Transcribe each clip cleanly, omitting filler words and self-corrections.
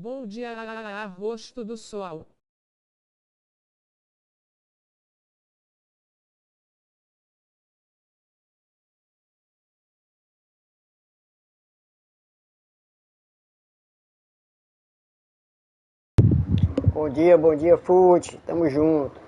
Bom dia, rosto do sol. Bom dia, Fute. Tamo junto.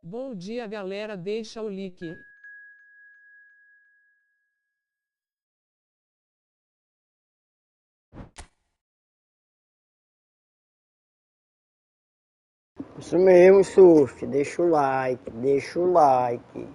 Bom dia, galera, deixa o like. Isso mesmo, Surf. Deixa o like, deixa o like.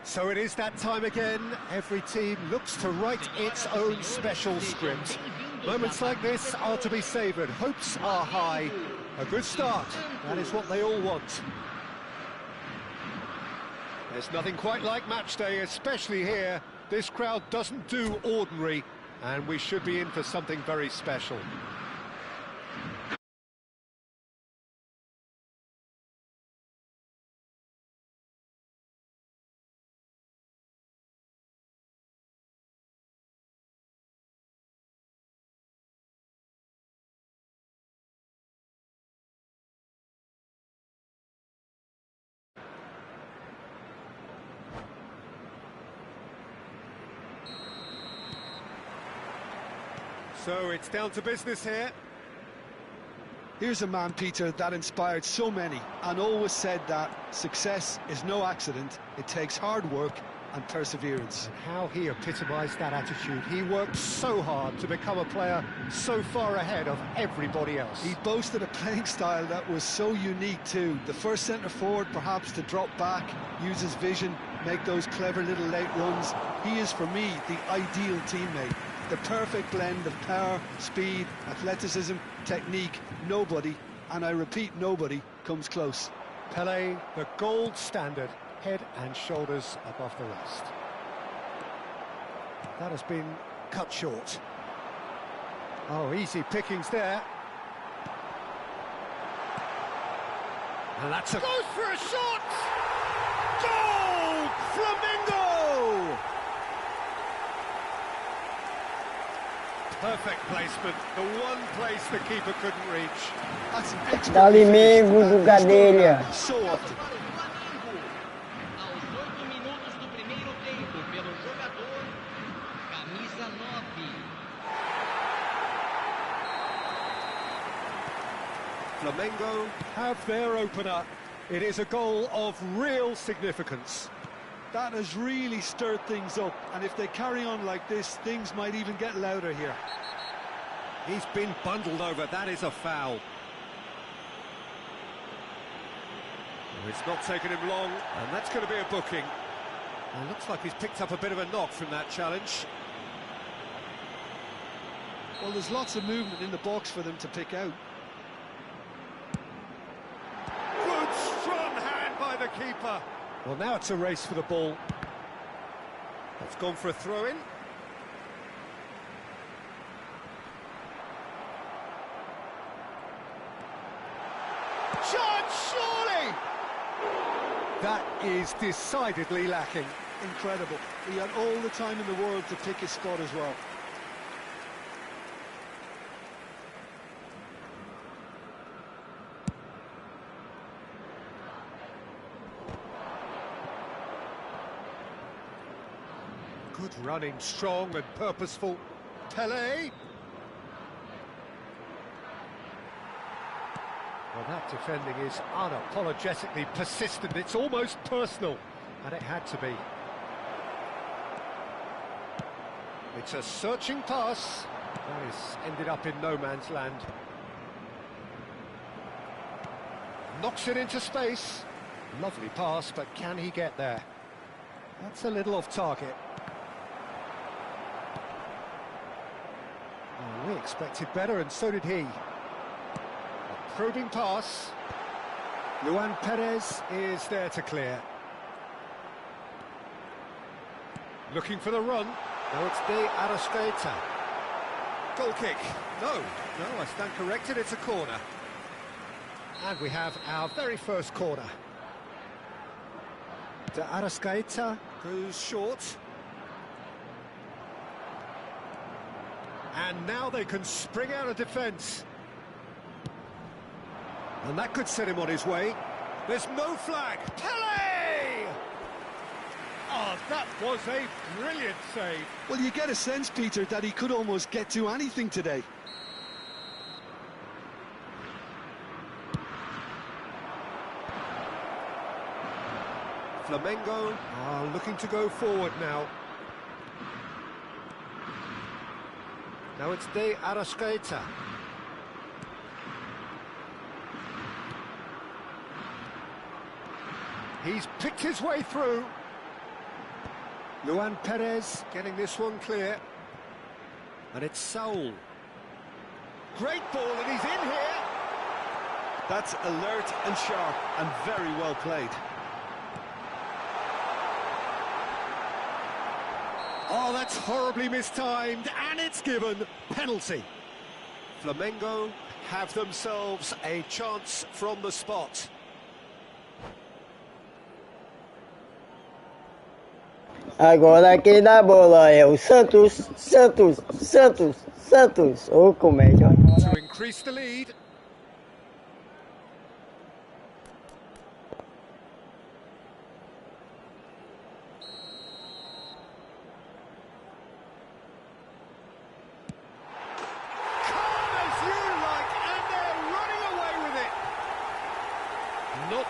So it is that time again. Every team looks to write its own special script. Moments like this are to be savoured. Hopes are high. A good start. That is what they all want. There's nothing quite like match day, especially here. This crowd doesn't do ordinary, and we should be in for something very special. So it's down to business here. Here's a man, Peter, that inspired so many and always said that success is no accident. It takes hard work and perseverance. And how he epitomised that attitude. He worked so hard to become a player so far ahead of everybody else. He boasted a playing style that was so unique too. The first centre-forward perhaps to drop back, use his vision, make those clever little late runs. He is, for me, the ideal teammate. The perfect blend of power, speed, athleticism, technique. Nobody, and I repeat, nobody, comes close. Pelé, the gold standard, head and shoulders above the rest. That has been cut short. Oh, easy pickings there. And that's a... Goes for a shot! Goal! Flamingo! Perfect placement, the one place the keeper couldn't reach. That's an excellent Flamengo do Gadelha. So often. Aos 8 minutos do primeiro tempo, pelo jogador, camisa 9. Flamengo have their opener. It is a goal of real significance. That has really stirred things up, and if they carry on like this, things might even get louder here. He's been bundled over, that is a foul. It's not taken him long, and that's going to be a booking. It looks like he's picked up a bit of a knock from that challenge. Well, there's lots of movement in the box for them to pick out. Good strong hand by the keeper. Well, now it's a race for the ball. It's gone for a throw-in. Chance, surely! That is decidedly lacking. Incredible. He had all the time in the world to pick his spot as well. Good running, strong and purposeful. Pelé. Well, that defending is unapologetically persistent. It's almost personal, and it had to be. It's a searching pass. That is ended up in no man's land. Knocks it into space. Lovely pass, but can he get there? That's a little off target. Oh, we expected better, and so did he. A probing pass. Luan Perez is there to clear. Looking for the run. Now it's De Arrascaeta. Goal kick. No, I stand corrected, it's a corner. And we have our very first corner. De Arrascaeta goes short. And now they can spring out of defence. And that could set him on his way. There's no flag. Pelé! Oh, that was a brilliant save. Well, you get a sense, Peter, that he could almost get to anything today. Flamengo are looking to go forward now. Now it's De Arrascaeta. He's picked his way through. Luan Perez getting this one clear. And it's Saul. Great ball, and he's in here. That's alert and sharp and very well played. Oh, that's horribly mistimed, and it's given penalty. Flamengo have themselves a chance from the spot. Agora quem dá a bola é o Santos. Ô, comédia. To increase the lead.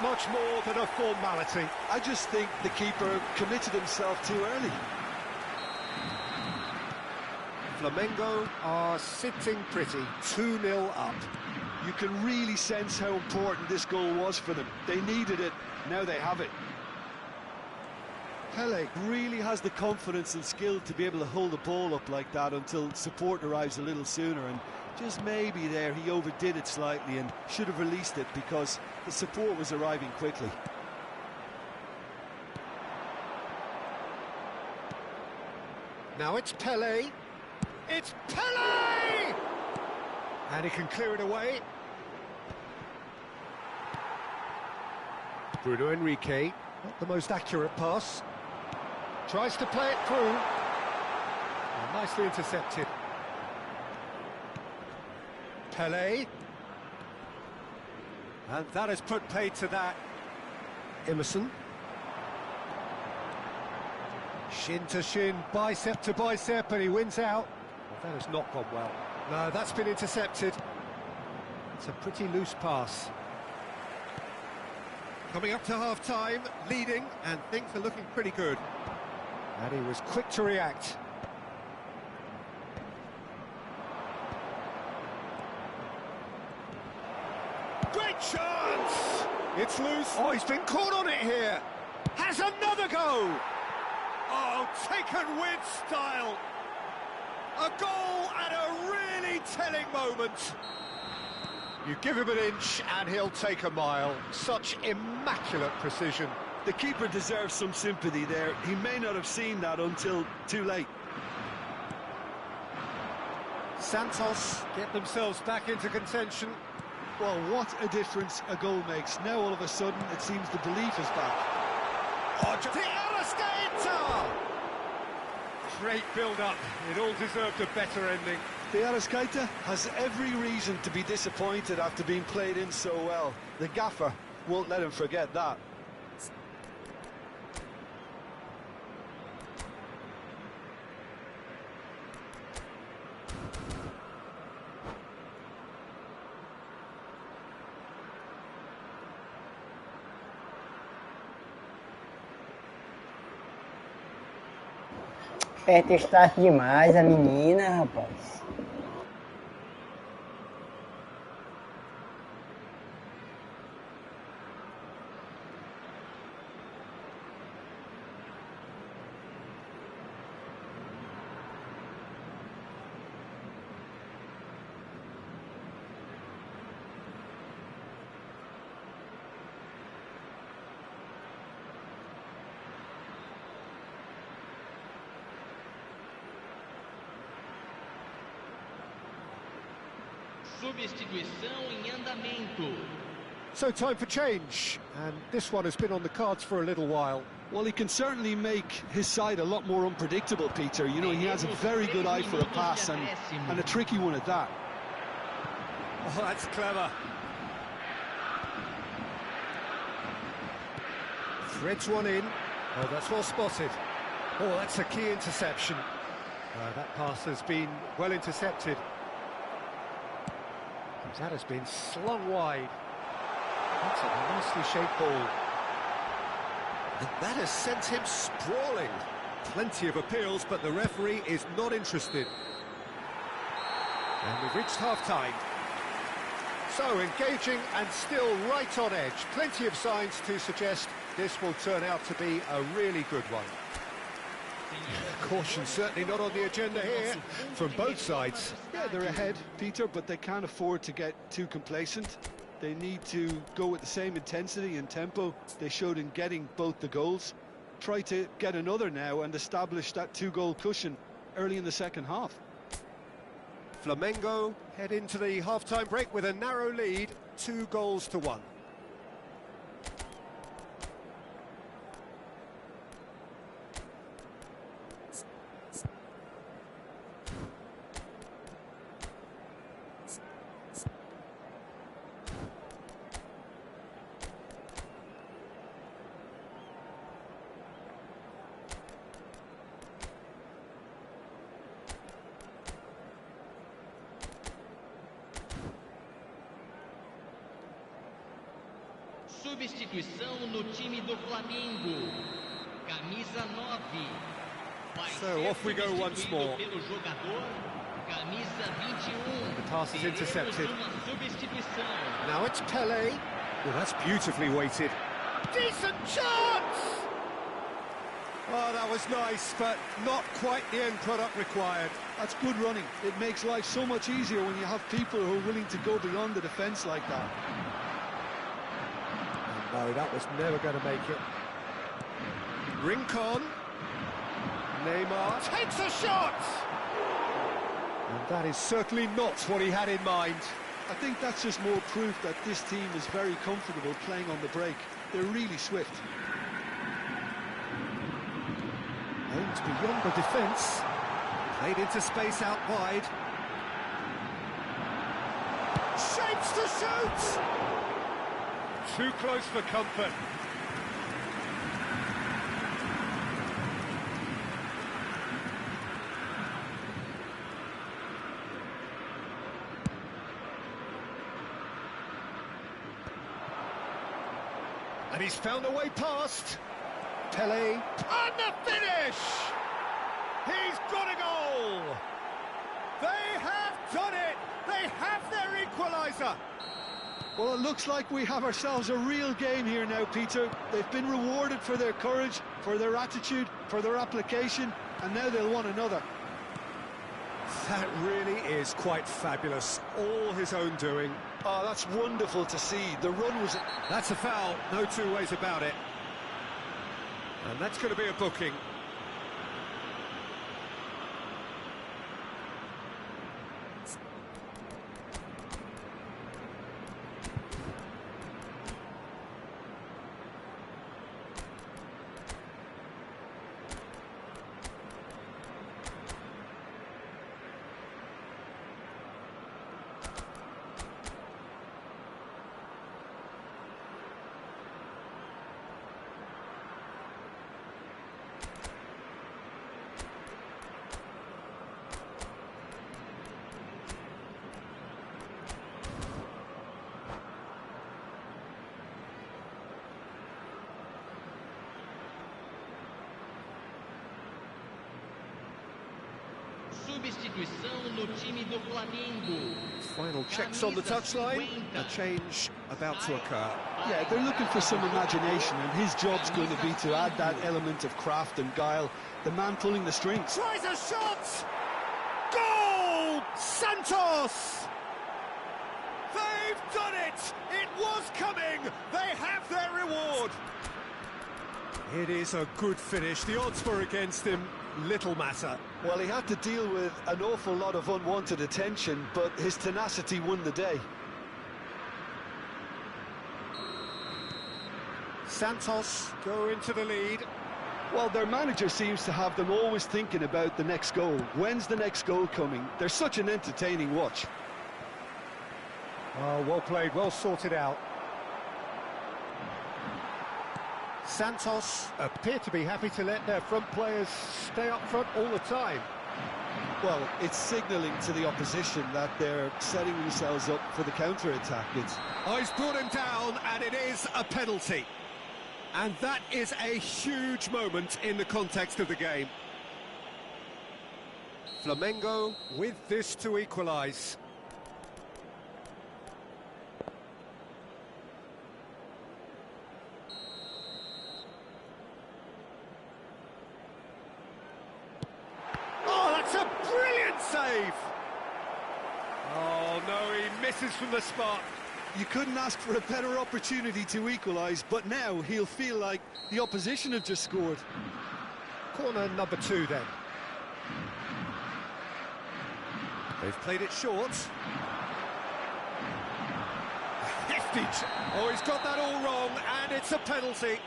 not much more than a formality. I just think the keeper committed himself too early. Flamengo are sitting pretty, 2-0 up. You can really sense how important this goal was for them. They needed it, now they have it. Pele really has the confidence and skill to be able to hold the ball up like that until support arrives a little sooner, and just maybe there he overdid it slightly and should have released it because the support was arriving quickly. Now it's Pele. It's Pele! And he can clear it away. Bruno Enrique, not the most accurate pass. Tries to play it through. Oh, nicely intercepted. Pele. And that has put paid to that. Emerson. Shin to shin, bicep to bicep, and he wins out. Well, that has not gone well. No, that's been intercepted. It's a pretty loose pass. Coming up to half-time, leading, and things are looking pretty good. And he was quick to react. Great chance! It's loose. Oh, he's been caught on it here. Has another go! Oh, taken with style. A goal at a really telling moment. You give him an inch and he'll take a mile. Such immaculate precision. The keeper deserves some sympathy there. He may not have seen that until too late. Santos get themselves back into contention. Well, what a difference a goal makes. Now all of a sudden it seems the belief is back. Oh, the Arrascaeta! Great build-up. It all deserved a better ending. The Arrascaeta has every reason to be disappointed after being played in so well. The gaffer won't let him forget that. Aperta start demais a menina, rapaz. Substituição em andamento. So time for change, and this one has been on the cards for a little while. Well, he can certainly make his side a lot more unpredictable, Peter. You know, he has a very good eye for a pass, and a tricky one at that. Oh, that's clever. Threads one in. Oh, that's well spotted. Oh, that's a key interception. That pass has been well intercepted. That has been slung wide. That's a nicely shaped ball. And that has sent him sprawling. Plenty of appeals, but the referee is not interested. And we've reached half-time. So, engaging and still right on edge. Plenty of signs to suggest this will turn out to be a really good one. Caution certainly not on the agenda here from both sides. Yeah, they're ahead, Peter, but they can't afford to get too complacent. They need to go with the same intensity and tempo they showed in getting both the goals. Try to get another now and establish that two-goal cushion early in the second half. Flamengo head into the half-time break with a narrow lead, 2-1. Substituição no time do Flamengo. Camisa 9. Vai So ser off we go once substituído more. pelo jogador. Camisa 21. The pass is intercepted. Teremos uma substituição. Now it's Pele. Well, that's beautifully weighted. Decent chance! Oh, that was nice, but not quite the end product required. That's good running. It makes life so much easier when you have people who are willing to go beyond the defence like that. No, that was never going to make it. Rincon. Neymar takes a shot! And that is certainly not what he had in mind. I think that's just more proof that this team is very comfortable playing on the break. They're really swift. Aimed beyond the defence. Played into space out wide. Shapes to shoot! Too close for comfort. And he's found a way past. Pele. And the finish! He's got a goal! They have done it! They have their equaliser! Well, it looks like we have ourselves a real game here now, Peter. They've been rewarded for their courage, for their attitude, for their application, and now they'll want another. That really is quite fabulous. All his own doing. Oh, that's wonderful to see. The run was... That's a foul, no two ways about it. And that's going to be a booking. Substituição no time do Flamengo. Final checks on the touchline. A change about to occur. Yeah, they're looking for some imagination, and his job's going to be to add that element of craft and guile. The man pulling the strings. Tries a shot! Goal! Santos! They've done it! It was coming! They have their reward! It is a good finish. The odds were against him. Little matter. Well, he had to deal with an awful lot of unwanted attention, but his tenacity won the day. Santos go into the lead. Well, their manager seems to have them always thinking about the next goal. When's the next goal coming? They're such an entertaining watch. Oh, well played, well sorted out. Santos appear to be happy to let their front players stay up front all the time. Well, it's signalling to the opposition that they're setting themselves up for the counter-attack. Oh, he's brought him down, and it is a penalty. And that is a huge moment in the context of the game. Flamengo with this to equalise. Save! Oh no, he misses from the spot. You couldn't ask for a better opportunity to equalise, but now he'll feel like the opposition have just scored. Corner number 2 then. They've played it short. A hefty... Oh, he's got that all wrong, and it's a penalty.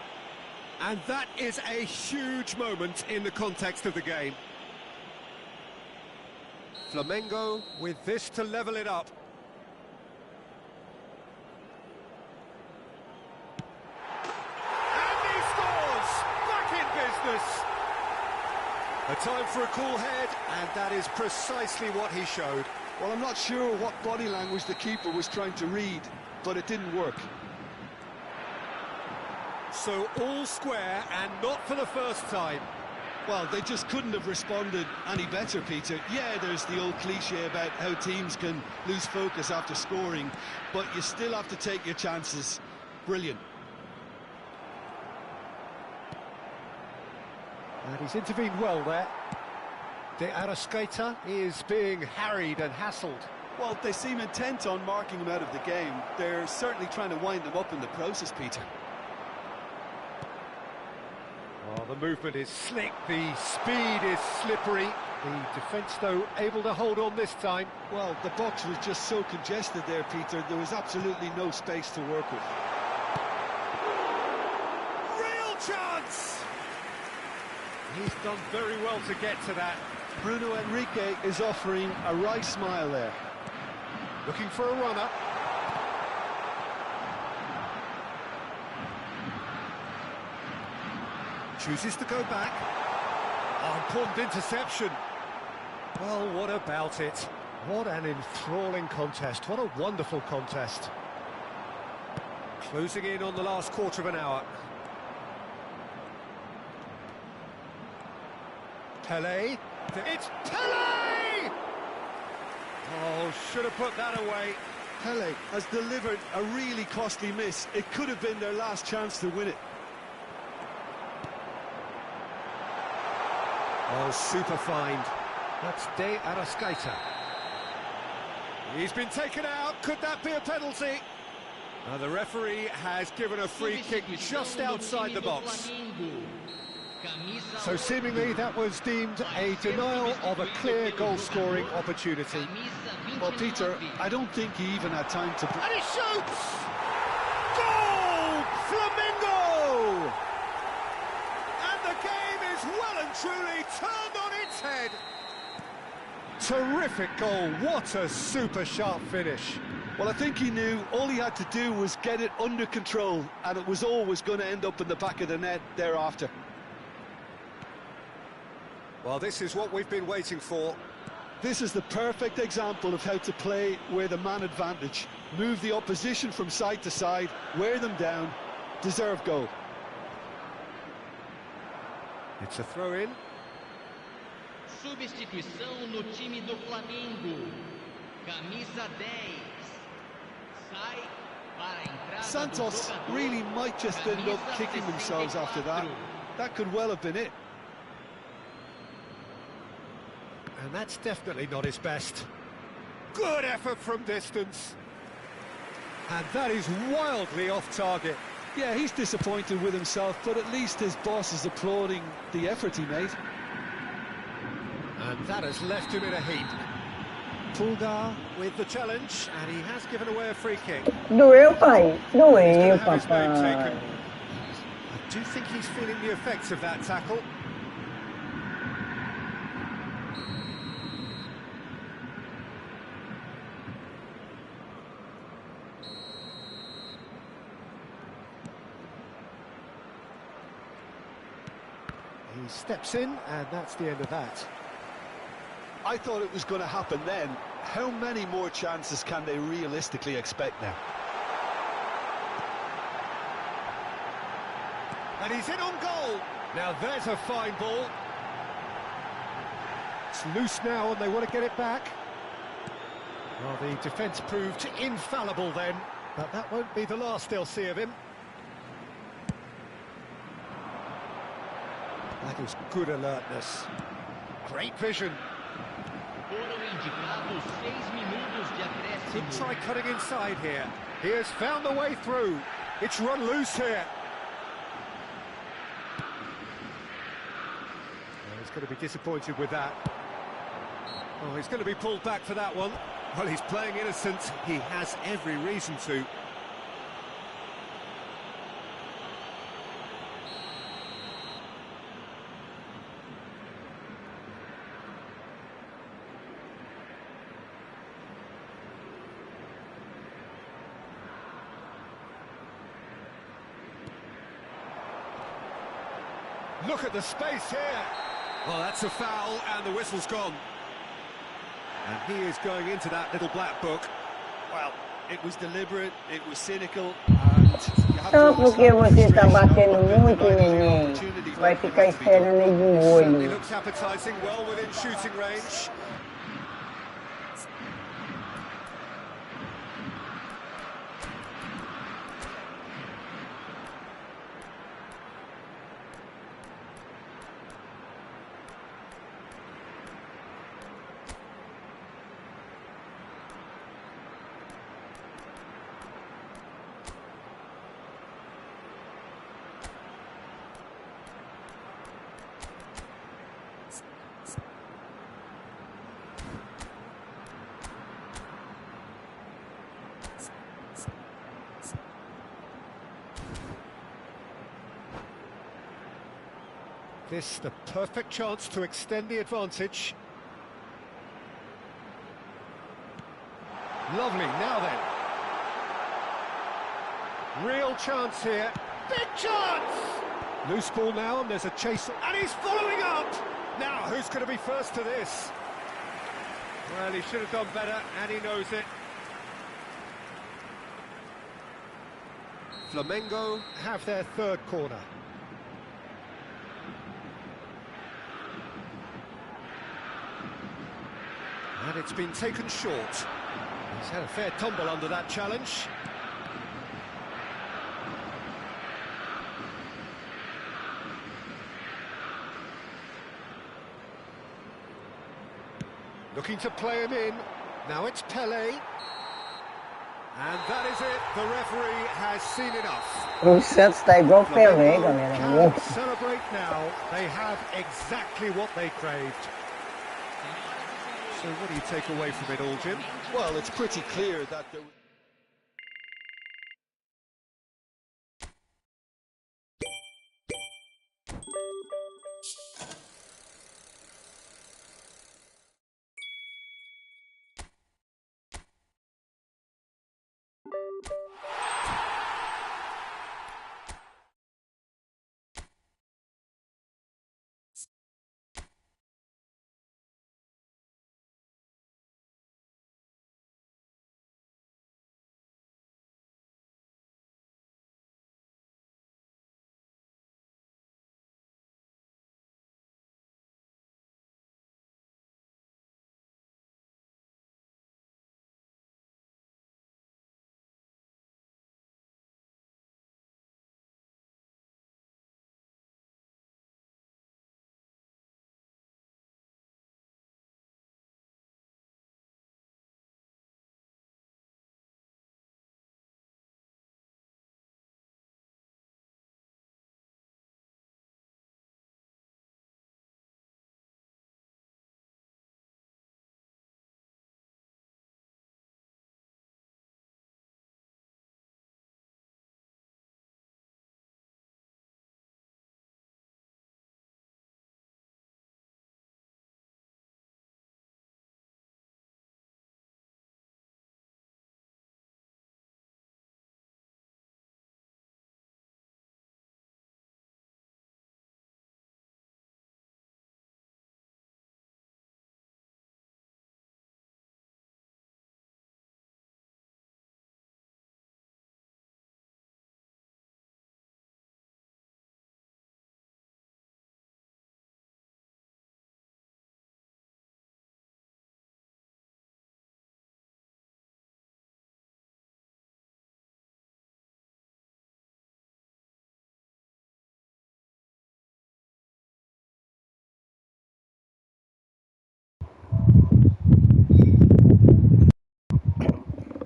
And that is a huge moment in the context of the game. Flamengo with this to level it up. And he scores! Back in business! A time for a cool head, and that is precisely what he showed. Well, I'm not sure what body language the keeper was trying to read, but it didn't work. So all square and not for the first time. Well, they just couldn't have responded any better, Peter. Yeah, there's the old cliche about how teams can lose focus after scoring, but you still have to take your chances. Brilliant. And he's intervened well there. GadelhaGames-y7t is being harried and hassled. Well, they seem intent on marking him out of the game. They're certainly trying to wind them up in the process, Peter. Oh, the movement is slick, the speed is slippery. The defence, though, able to hold on this time. Well, the box was just so congested there, Peter. There was absolutely no space to work with. Real chance! He's done very well to get to that. Bruno Henrique is offering a wry smile there. Looking for a runner. Chooses to go back. Oh, important interception. Well, what about it? What an enthralling contest. What a wonderful contest. Closing in on the last quarter of an hour. Pelé. It's Pelé! Oh, should have put that away. Pelé has delivered a really costly miss. It could have been their last chance to win it. Oh, super find. That's GadelhaGames-y7t. He's been taken out. Could that be a penalty? The referee has given a free kick just outside the box. So seemingly that was deemed a denial of a clear goal-scoring opportunity. Well, Peter, I don't think he even had time to... And he shoots! Goal! Flamingo! And the game is well and truly turned on its head. Terrific goal. What a super sharp finish. Well, I think he knew all he had to do was get it under control, and it was always going to end up in the back of the net thereafter. Well, this is what we've been waiting for. This is the perfect example of how to play with a man advantage. Move the opposition from side to side, wear them down, deserve goal. It's a throw-in. Substituição no time do Flamengo. Camisa 10. Sai para a entrada Santos do jogador. really might just end up kicking themselves after that. That could well have been it. And that's definitely not his best. Good effort from distance. And that is wildly off target. Yeah, he's disappointed with himself, but at least his boss is applauding the effort he made. And that has left him in a heap. Pulgar with the challenge, and he has given away a free kick. Doeu, pai. Doeu, He's gonna have his name papai. taken. I do think he's feeling the effects of that tackle. He steps in, and that's the end of that. I thought it was going to happen then. How many more chances can they realistically expect now? And he's in on goal. Now there's a fine ball. It's loose now and they want to get it back. Well, the defence proved infallible then, but that won't be the last they'll see of him. That is good alertness. Great vision. Foram indicados 6 minutos de Could acréscimo. try cutting inside here. He has found the way through. It's run loose here. Well, he's going to be disappointed with that. Oh, he's going to be pulled back for that one. Well, he's playing innocent. He has every reason to. Look at the space here. Well, that's a foul, and the whistle's gone. And he is going into that little black book. Well, it was deliberate, it was cynical, and you have Só to porque understand você the tá frustration batendo over muito, denied the neném, opportunity, vai but it ficar had to be done. esperando aí de Certainly molho. looks appetising, well within shooting range. This the perfect chance to extend the advantage. Lovely, now then. Real chance here. Big chance! Loose ball now, and there's a chase. And he's following up! Now, who's going to be first to this? Well, he should have done better, and he knows it. Flamengo have their third corner. And it's been taken short. He's had a fair tumble under that challenge. Looking to play him in. Now it's Pelé. And that is it. The referee has seen enough. O Santos tá igual o Pelé, galera. Can celebrate now. They have exactly what they craved. So what do you take away from it all, Jim? Well, it's pretty clear that there...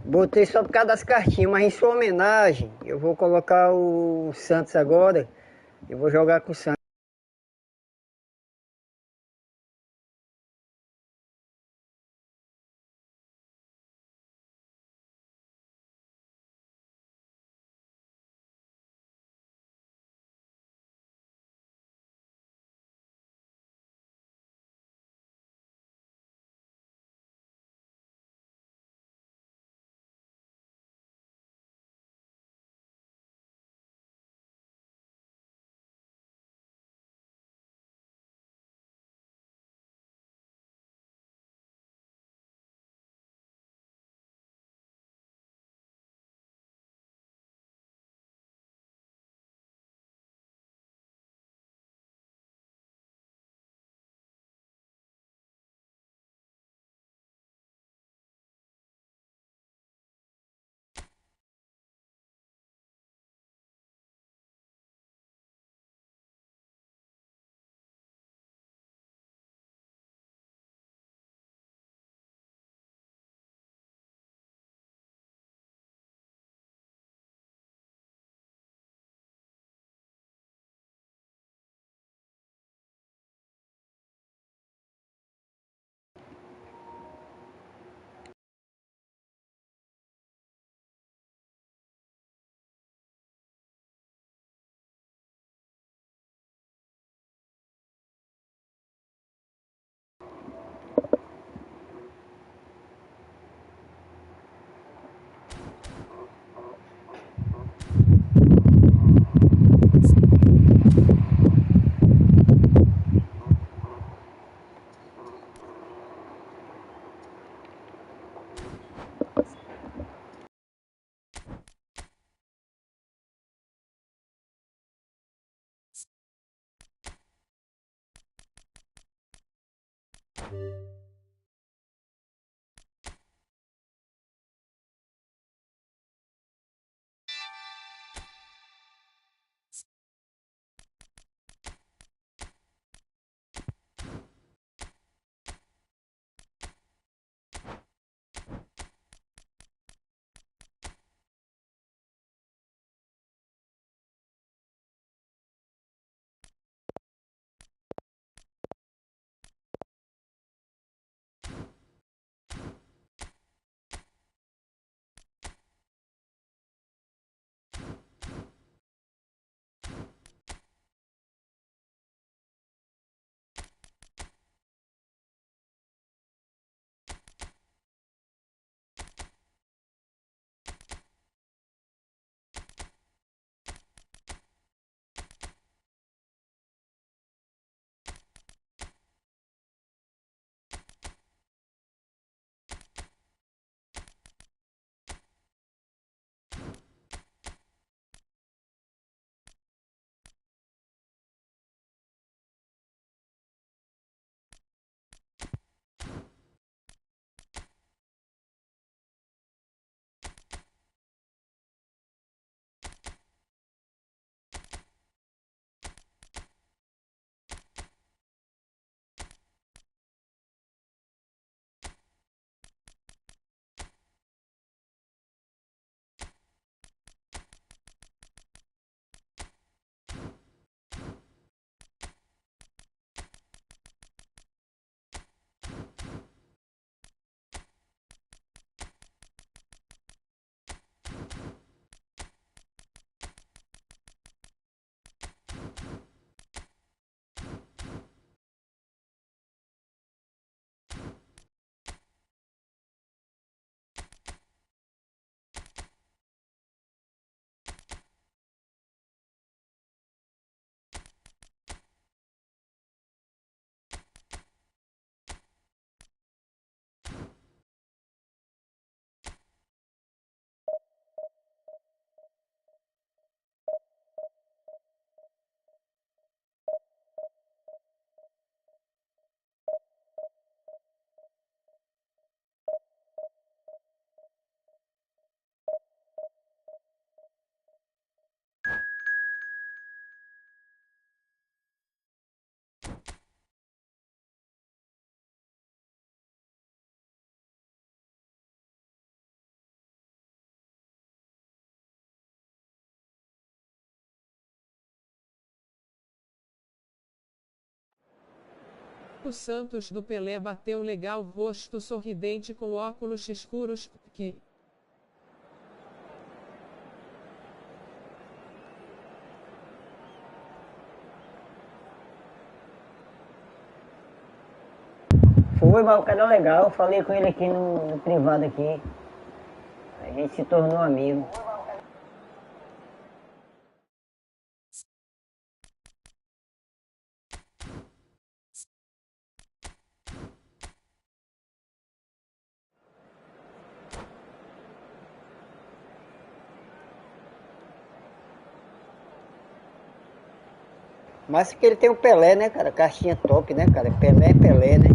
Botei só por causa das cartinhas, mas em sua homenagem, eu vou colocar o Santos agora. Eu vou jogar com o Santos. O Santos do Pelé bateu legal, rosto sorridente com óculos escuros, que... Foi, mas o cara é legal, falei com ele aqui no privado aqui. A gente se tornou amigo. Mas que ele tem o Pelé, né, cara? Caixinha top, né, cara? Pelé é Pelé, né?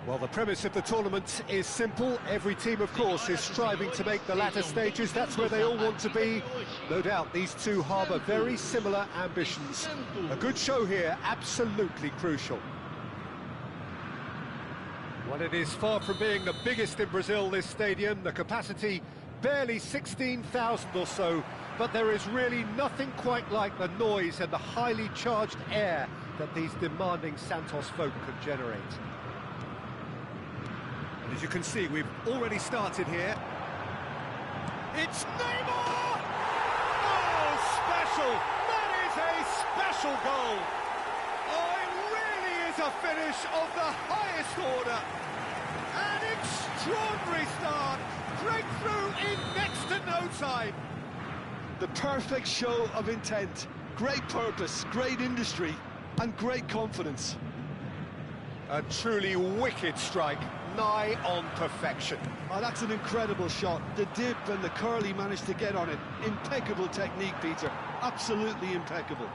Well, the premise of the tournament is simple. Every team, of course, is striving to make the latter stages. That's where they all want to be. No doubt these two harbour very similar ambitions. A good show here, absolutely crucial. Well, it is far from being the biggest in Brazil, this stadium. The capacity barely 16,000 or so, but there is really nothing quite like the noise and the highly charged air that these demanding Santos folk can generate. As you can see, we've already started here. It's Neymar! Oh, special! That is a special goal! Oh, it really is a finish of the highest order. An extraordinary start. Breakthrough in next to no time. The perfect show of intent. Great purpose, great industry, and great confidence. A truly wicked strike, nigh on perfection. Oh, that's an incredible shot. The dip and the curl he managed to get on it. Impeccable technique, Peter. Absolutely impeccable.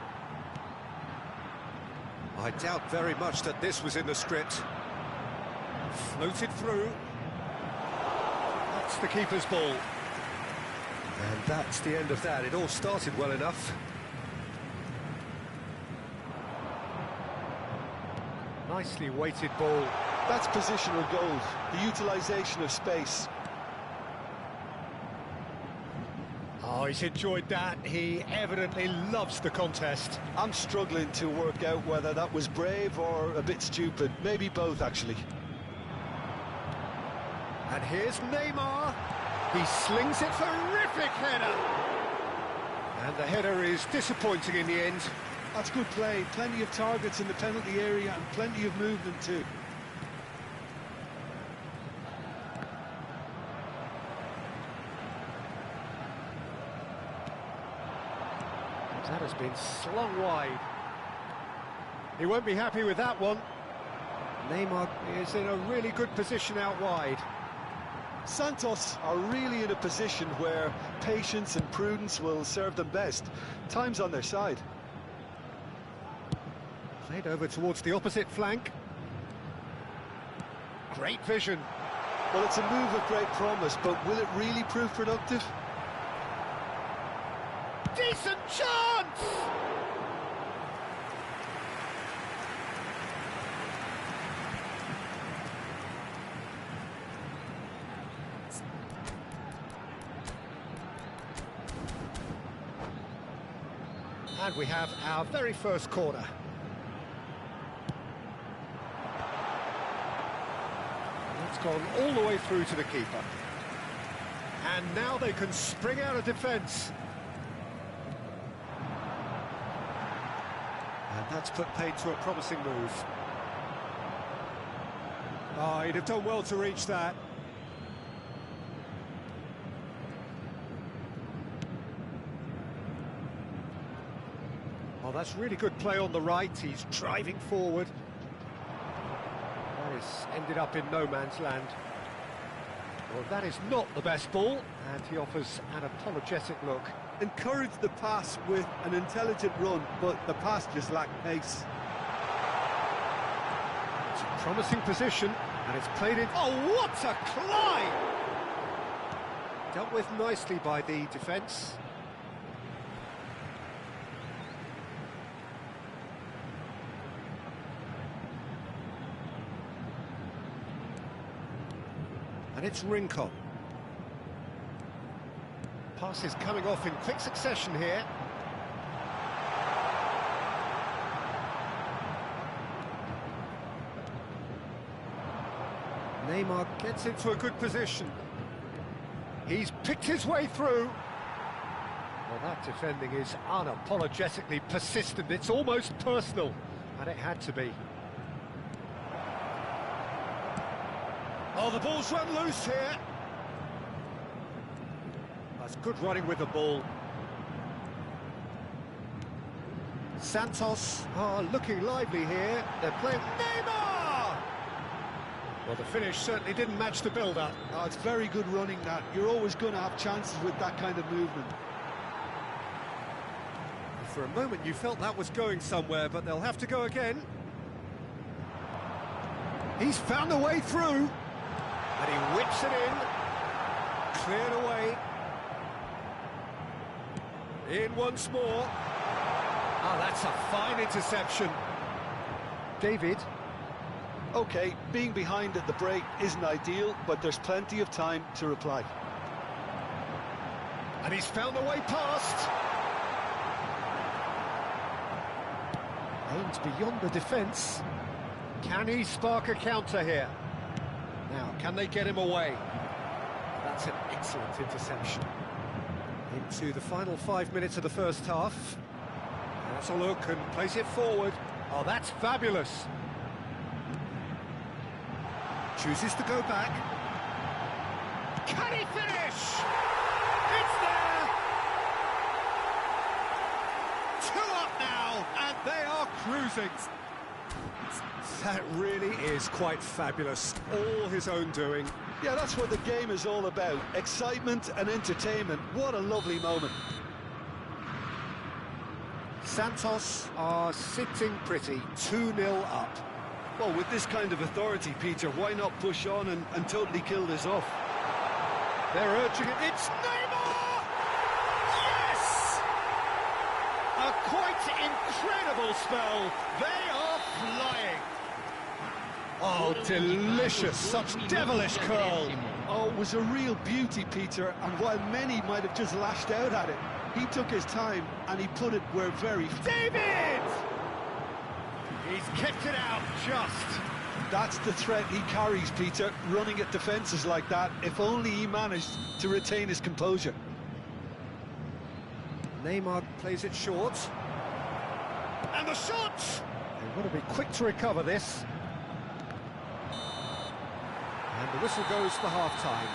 I doubt very much that this was in the script. Floated through. That's the keeper's ball. And that's the end of that. It all started well enough. Nicely weighted ball. That's positional gold, the utilisation of space. Oh, he's enjoyed that. He evidently loves the contest. I'm struggling to work out whether that was brave or a bit stupid. Maybe both, actually. And here's Neymar. He slings it, terrific header. And the header is disappointing in the end. That's good play. Plenty of targets in the penalty area and plenty of movement too. That has been slung wide. He won't be happy with that one. Neymar is in a really good position out wide. Santos are really in a position where patience and prudence will serve them best. Time's on their side. Played over towards the opposite flank. Great vision. Well, it's a move of great promise, but will it really prove productive? Decent chance! And we have our very first corner. It's gone all the way through to the keeper. And now they can spring out of defence. And that's put paid to a promising move. Oh, he'd have done well to reach that. Oh, that's really good play on the right. He's driving forward. That has ended up in no man's land. Well, that is not the best ball, and he offers an apologetic look. Encourage the pass with an intelligent run, but the pass just lacked pace. It's a promising position, and it's played in... Oh, what a climb! Dealt with nicely by the defence. And it's Rincon. Passes coming off in quick succession here. Neymar gets into a good position. He's picked his way through. Well, that defending is unapologetically persistent. It's almost personal, and it had to be. Oh, the ball's run loose here. That's good running with the ball. Santos are looking lively here. They're playing Neymar! Well, the finish certainly didn't match the build-up. Oh, it's very good running, that. You're always going to have chances with that kind of movement. For a moment you felt that was going somewhere, but they'll have to go again. He's found a way through. And he whips it in. Cleared away. In once more. Oh, that's a fine interception. David. OK, being behind at the break isn't ideal, but there's plenty of time to reply. And he's found a way past. Aims beyond the defence. Can he spark a counter here? Now, can they get him away? That's an excellent interception. Into the final 5 minutes of the first half. That's a look and plays it forward. Oh, that's fabulous. Chooses to go back. Can he finish? It's there! 2 cruising. That really is quite fabulous. All his own doing. Yeah, that's what the game is all about. Excitement and entertainment. What a lovely moment. Santos are sitting pretty, 2-0 up. Well, with this kind of authority, Peter, why not push on and totally kill this off? They're urging it. It's Neymar! Yes! A quite incredible spell. They are flying. Oh, delicious. Such devilish curl. Oh, it was a real beauty, Peter, and while many might have just lashed out at it, he took his time and he put it where very... David! He's kicked it out just. That's the threat he carries, Peter, running at defences like that, if only he managed to retain his composure. Neymar plays it short. And the shot! They want to be quick to recover this. And the whistle goes for half-time.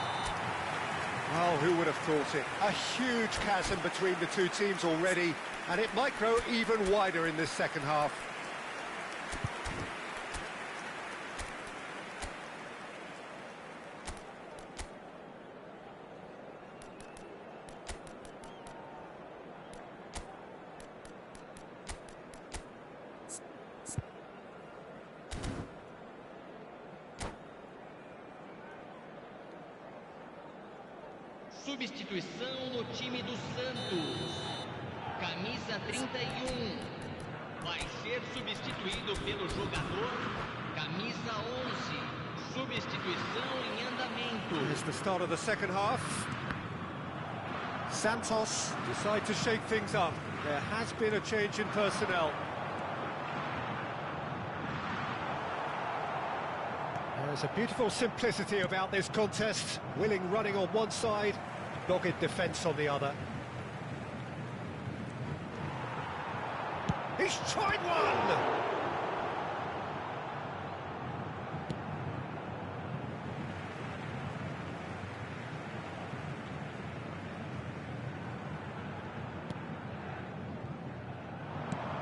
Well, who would have thought it? A huge chasm between the two teams already, and it might grow even wider in this second half. Substituição no time do Santos. Camisa 31. Vai ser substituído pelo jogador camisa 11. Substituição em andamento. Here's the start of the second half. Santos decide to shake things up. There has been a change in personnel. There's a beautiful simplicity about this contest. Willing running on one side, dogged defence on the other. He's tried one!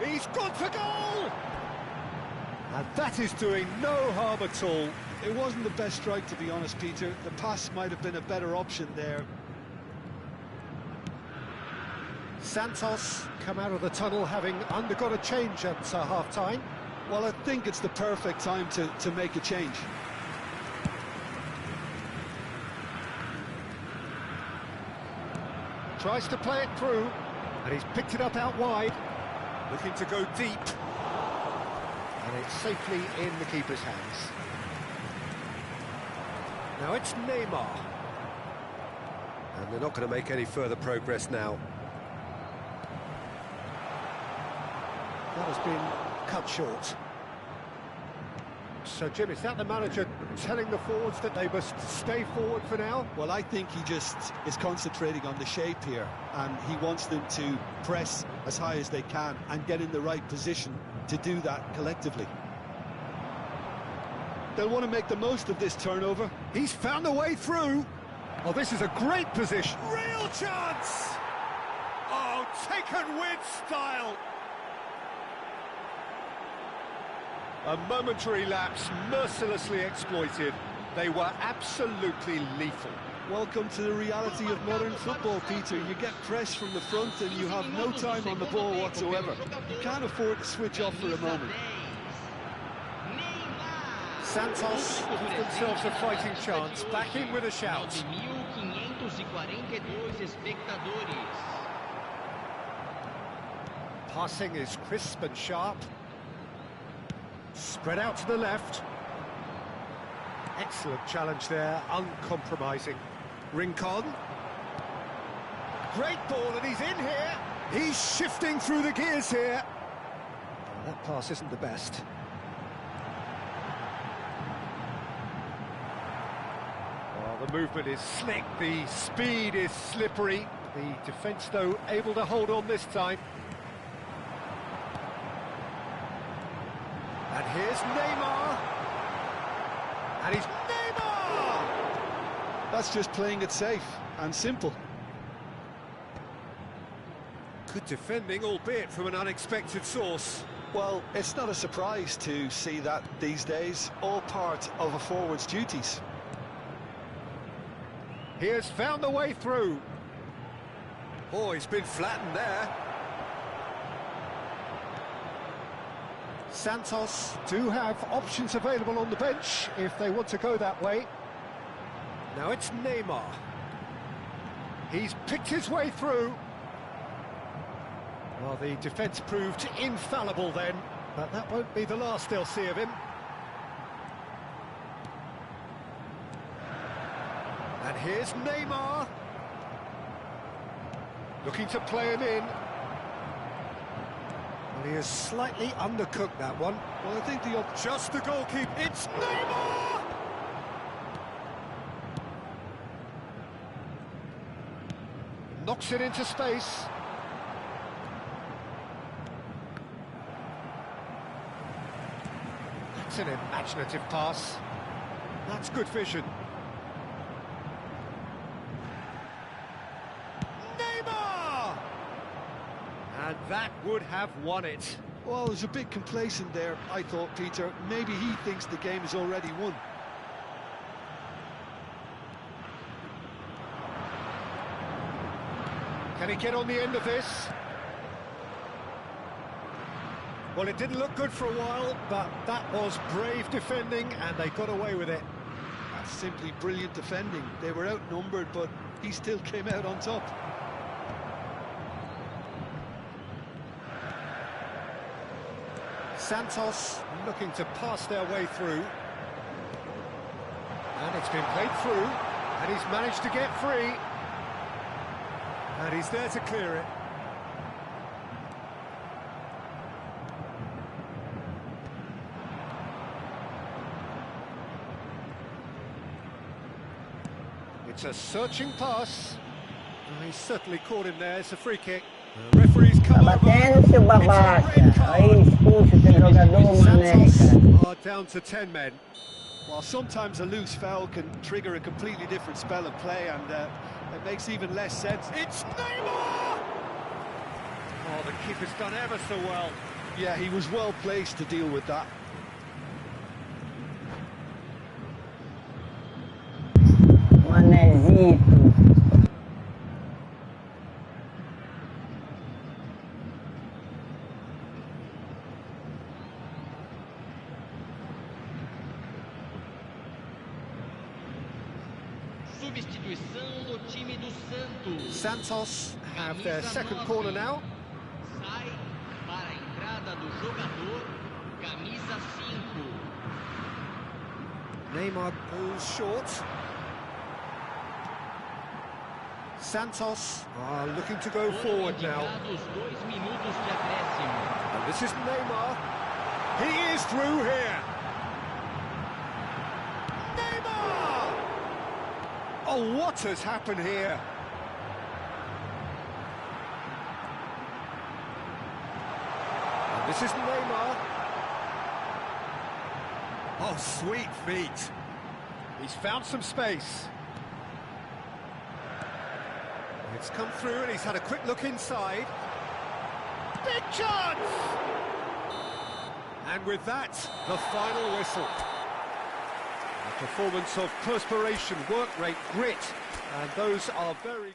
He's gone for goal! And that is doing no harm at all. It wasn't the best strike, to be honest, Peter. The pass might have been a better option there. Santos come out of the tunnel having undergone a change at half-time. Well, I think it's the perfect time to make a change. Tries to play it through, and he's picked it up out wide. Looking to go deep. And it's safely in the keeper's hands. Now it's Neymar. And they're not going to make any further progress now. That has been cut short. So, Jim, is that the manager telling the forwards that they must stay forward for now? Well, I think he just is concentrating on the shape here, and he wants them to press as high as they can and get in the right position to do that collectively. They'll want to make the most of this turnover. He's found a way through. Oh, this is a great position. Real chance! Oh, taken with style. A momentary lapse, mercilessly exploited. They were absolutely lethal. Welcome to the reality of modern football, Peter. You get press from the front and you have no time on the ball whatsoever. You can't afford to switch off for a moment. Santos give themselves a fighting chance, back in with a shout. Passing is crisp and sharp. Spread out to the left. Excellent challenge there, uncompromising. Rincon. Great ball, and he's in here. He's shifting through the gears here. Oh, that pass isn't the best. Oh, the movement is slick, the speed is slippery. The defence, though, able to hold on this time. And here's Neymar. And he's Neymar! That's just playing it safe and simple. Good defending, albeit from an unexpected source. Well, it's not a surprise to see that these days, all part of a forward's duties. He has found the way through. Oh, he's been flattened there. Santos do have options available on the bench if they want to go that way. Now it's Neymar. He's picked his way through. Well, the defence proved infallible then, but that won't be the last they'll see of him. And here's Neymar. Looking to play him in. Well, he has slightly undercooked that one. Well, I think just the goalkeeper. It's Neymar! Knocks it into space. That's an imaginative pass. That's good vision. Neymar! And that would have won it. Well, it was a bit complacent there, I thought, Peter. Maybe he thinks the game is already won. Can he get on the end of this? Well, it didn't look good for a while, but that was brave defending, and they got away with it. That's simply brilliant defending. They were outnumbered, but he still came out on top. Santos looking to pass their way through. And it's been played through, and he's managed to get free. And he's there to clear it. It's a searching pass. Oh, he's certainly caught him there. It's a free kick. The referee's come Tá over. batendo, seu babaca. Aí expulsa esse jogador, mané, Santos cara. are down to 10 men. Well, sometimes a loose foul can trigger a completely different spell of play, and it makes even less sense. It's Neymar! Oh, the keeper's done ever so well. Yeah, he was well placed to deal with that. Manézito. Substituição do time do Santos. Santos have their second corner now. Sai para a entrada do jogador, camisa 5. Neymar goes short. Santos are looking to go forward now. Indicados 2 minutos de acréscimo. And this is Neymar. He is through here. Neymar! Oh, what has happened here? And this is Neymar. Oh, sweet feet. He's found some space. It's come through and he's had a quick look inside. Big chance! And with that, the final whistle. A performance of perspiration, work rate, grit, and those are very...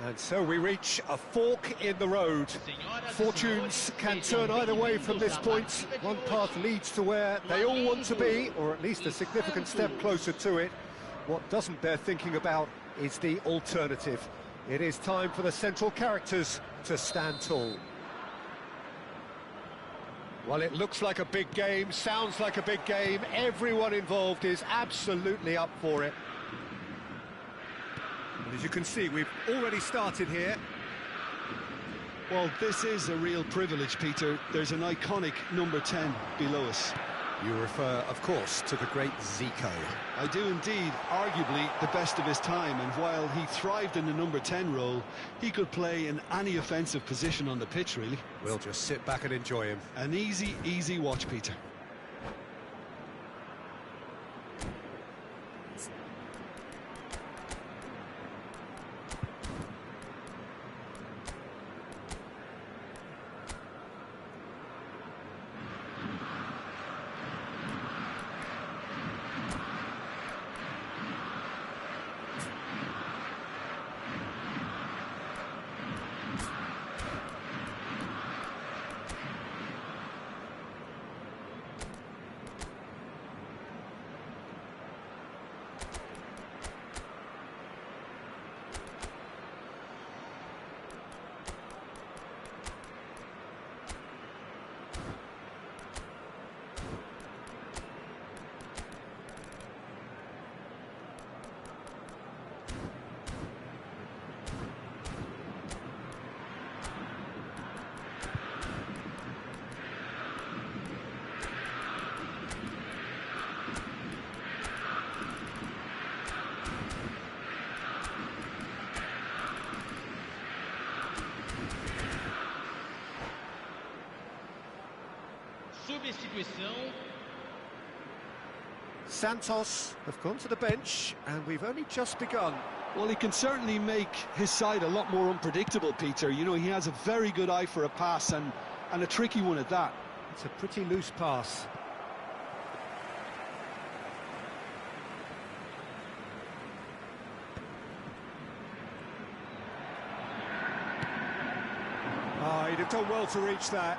And so we reach a fork in the road. Fortunes can turn either way from this point. One path leads to where they all want to be, or at least a significant step closer to it. What doesn't bear thinking about is the alternative. It is time for the central characters to stand tall. Well, it looks like a big game, sounds like a big game. Everyone involved is absolutely up for it. And as you can see, we've already started here. Well, this is a real privilege, Peter. There's an iconic number 10 below us. You refer, of course, to the great Zico. I do indeed, arguably the best of his time, and while he thrived in the number 10 role, he could play in any offensive position on the pitch, really. We'll just sit back and enjoy him. An easy, easy watch, Peter. Substituição. Santos have gone to the bench, and we've only just begun. Well, he can certainly make his side a lot more unpredictable, Peter. You know, he has a very good eye for a pass, and a tricky one at that. It's a pretty loose pass. Ah, he'd have done well to reach that.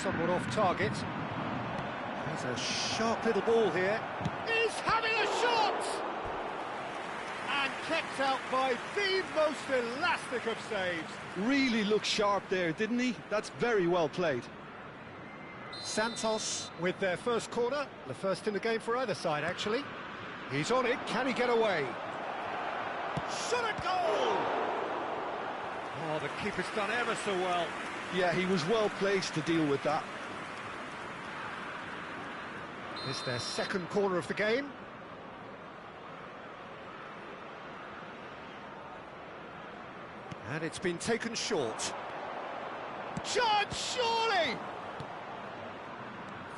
Somewhat off target. There's a sharp little ball here. He's having a shot! And kept out by the most elastic of saves. Really looked sharp there, didn't he? That's very well played. Santos with their first corner, the first in the game for either side, actually. He's on it, can he get away? Shot a goal! Oh, the keeper's done ever so well. Yeah, he was well placed to deal with that. It's their second corner of the game. And it's been taken short. Chance, surely!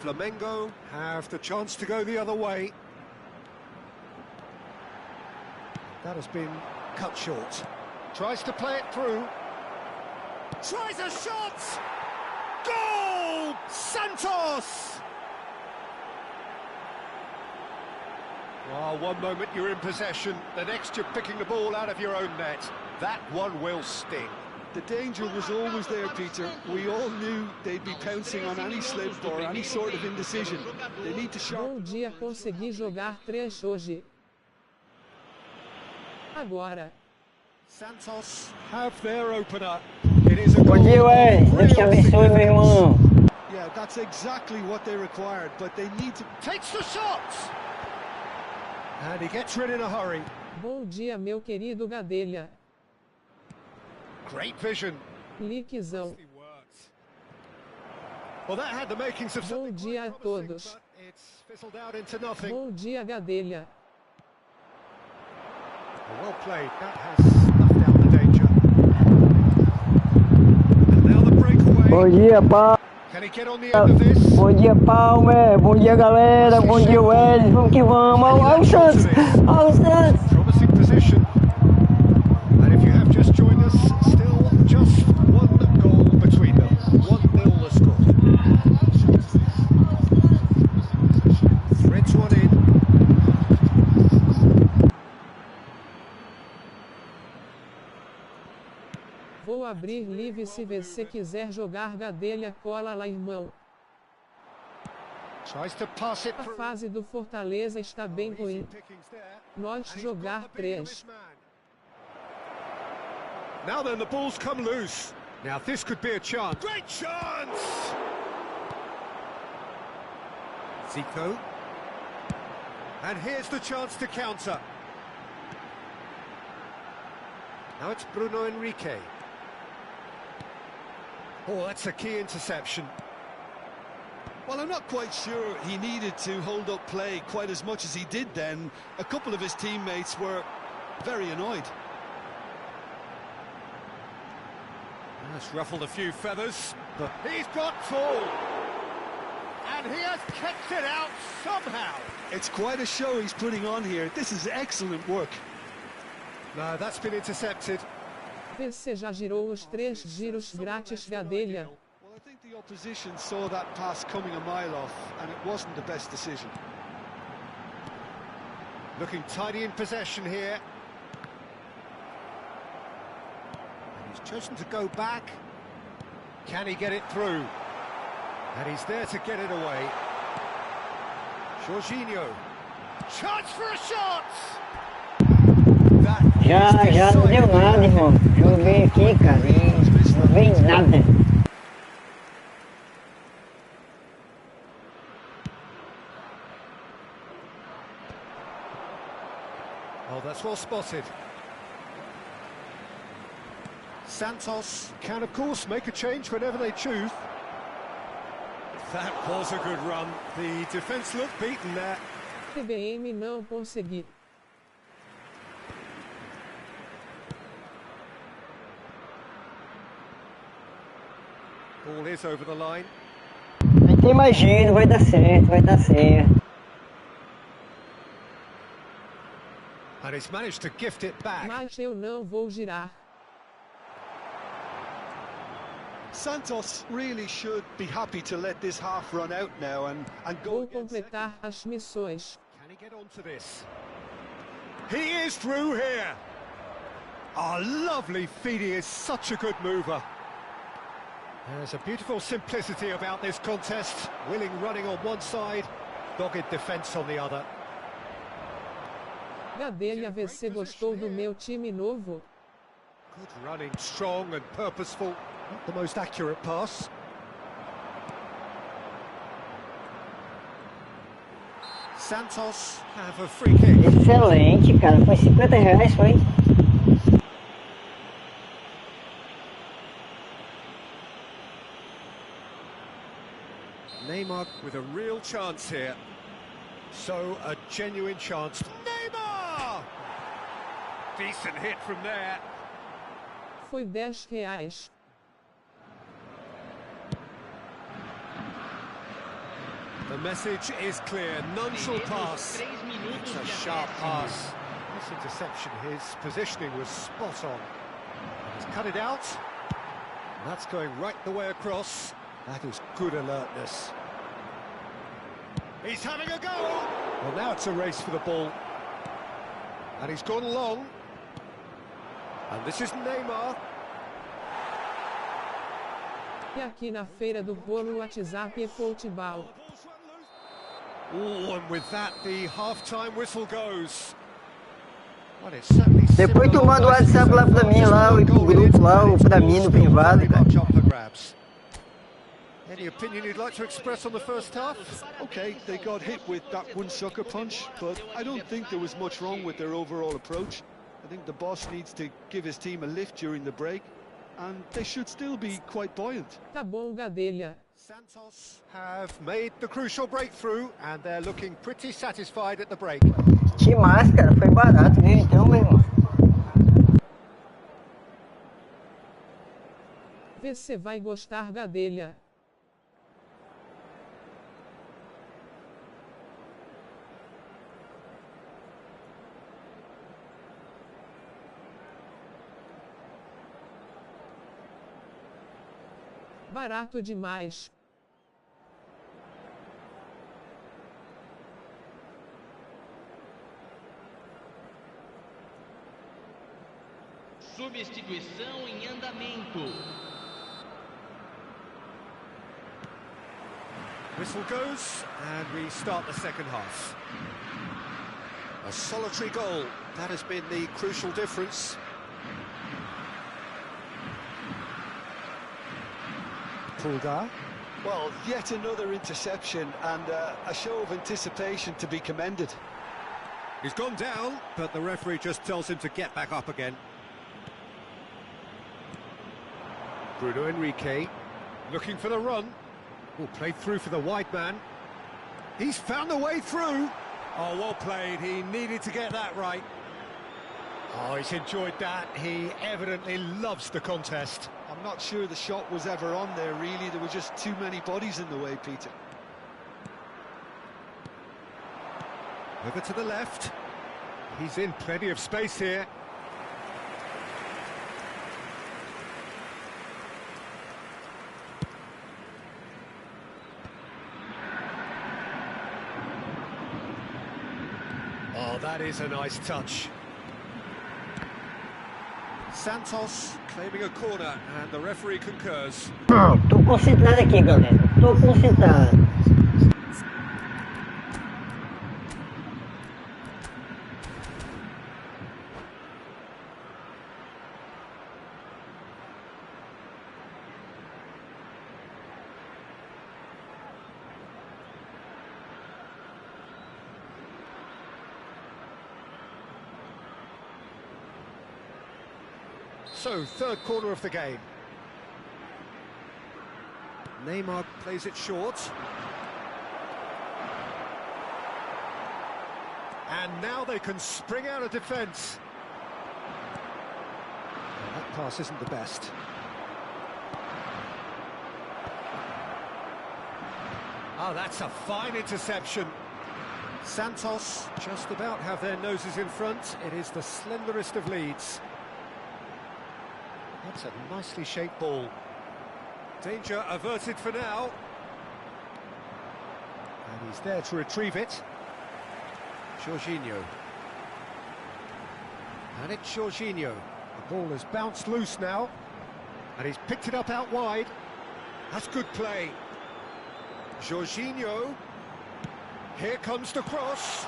Flamengo have the chance to go the other way. That has been cut short. Tries to play it through. Tries a shot! Goal! Santos! Well, one moment you're in possession, the next you're picking the ball out of your own net. That one will sting. The danger was always there, Peter. We all knew they'd be pouncing on any slip or any sort of indecision. They need to sharpen. Bom dia, consegui jogar 3 hoje. Agora. Santos have their opener. It is a Bom dia, ué. Deus te abençoe, meu irmão. Yeah, that's exactly what they required, but they need to... Takes the shot! And he gets rid in a hurry. Bom dia, meu querido Gadelha. Great vision. Liquezão. Well, that had the makings of Bom something dia a quite promising, todos. but it's fizzled out into nothing. Bom dia, Gadelha. Well played. That has snuffed out the danger. And now the breakaway. Bom dia, Paulo. Can he get on the end of this? Bom dia, Palmer. Bom dia, galera. Bom dia, Welly. Vamos que vamos. Olha o Santos. Olha o Santos. Promising position. And if you have just joined us, still just one goal between. Vou abrir livre se você quiser jogar Gadelha, cola lá, irmão. A fase do Fortaleza está bem ruim. Nós jogar 3. Now then, the ball's come loose. Now this could be a chance. Great chance! Zico. And here's the chance to counter. Now it's Bruno Henrique. Oh, that's a key interception. Well, I'm not quite sure he needed to hold up play quite as much as he did then. A couple of his teammates were very annoyed. That's ruffled a few feathers, but he's got full. And he has kept it out somehow. It's quite a show he's putting on here. This is excellent work. No, that's been intercepted. Você já girou os 3 giros grátis, Gadelha? Well, I think the opposition saw that pass coming a mile off, and it wasn't the best decision. Looking tidy in possession here. And he's chosen to go back. Can he get it through? And he's there to get it away. Jorginho. Chance for a shot! Já não deu nada, irmão. Joguei aqui, cara, e não veio nada. Oh, that's well spotted. Santos can, of course, make a change whenever they choose. That was a good run. The defence looked beaten there. TBM não consegui. Ball is over the line. Vai ter mais giro, vai dar certo, vai dar certo. And he's managed to gift it back. Mas eu não vou girar. Santos really should be happy to let this half run out now and go. Vou completar as missões. Can he get onto this? He is through here. Oh, lovely feed. He is such a good mover. There's a beautiful simplicity about this contest. Willing running on one side, dogged defence on the other. Gadelha, você gostou do meu time novo? Good running, strong and purposeful. Not the most accurate pass. Santos have a free kick. Excelente, cara. Foi R$50, foi? Neymar with a real chance here. So, a genuine chance. Neymar! Decent hit from there. Foi R$10. The message is clear. None shall pass. It's a sharp pass. This interception, his positioning was spot on. He's cut it out. That's going right the way across. That is good alertness. He's having a go! Well, now it's a race for the ball. And he's gone long. And this is Neymar. E aqui na feira do bolo, WhatsApp e futebol. Oh, and with that, the half-time whistle goes. Well, it's certainly Depois tu manda o WhatsApp lá pra mim, lá, ou pro grupo lá, ou pra mim no privado, cara. Any opinion you'd like to express on the first half? Okay, they got hit with that one sucker punch, but I don't think there was much wrong with their overall approach. I think the boss needs to give his team a lift during the break, and they should still be quite buoyant. Tá bom, Gadelha. Santos have made the crucial breakthrough, and they're looking pretty satisfied at the break. Que máscara, foi barato, viu? Então, meu irmão. Você vai gostar, Gadelha. Barato demais. Substituição em andamento. Whistle goes, and we start the second half. A solitary goal, that has been the crucial difference. Pulgar. Well, yet another interception and a show of anticipation to be commended. He's gone down, but the referee just tells him to get back up again. Bruno Henrique, looking for the run. Oh, played through for the wide man. He's found the way through. Oh, well played. He needed to get that right. Oh, he's enjoyed that. He evidently loves the contest. I'm not sure the shot was ever on there, really. There were just too many bodies in the way, Peter. Over to the left. He's in plenty of space here. Oh, that is a nice touch. Santos claiming a corner, and the referee concurs. Tô concentrado aqui, galera. Tô concentrado. So, third corner of the game. Neymar plays it short. And now they can spring out of defence. That pass isn't the best. Oh, that's a fine interception. Santos just about have their noses in front. It is the slenderest of leads. That's a nicely shaped ball. Danger averted for now. And he's there to retrieve it. Jorginho. And it's Jorginho. The ball has bounced loose now. And he's picked it up out wide. That's good play. Jorginho. Here comes the cross.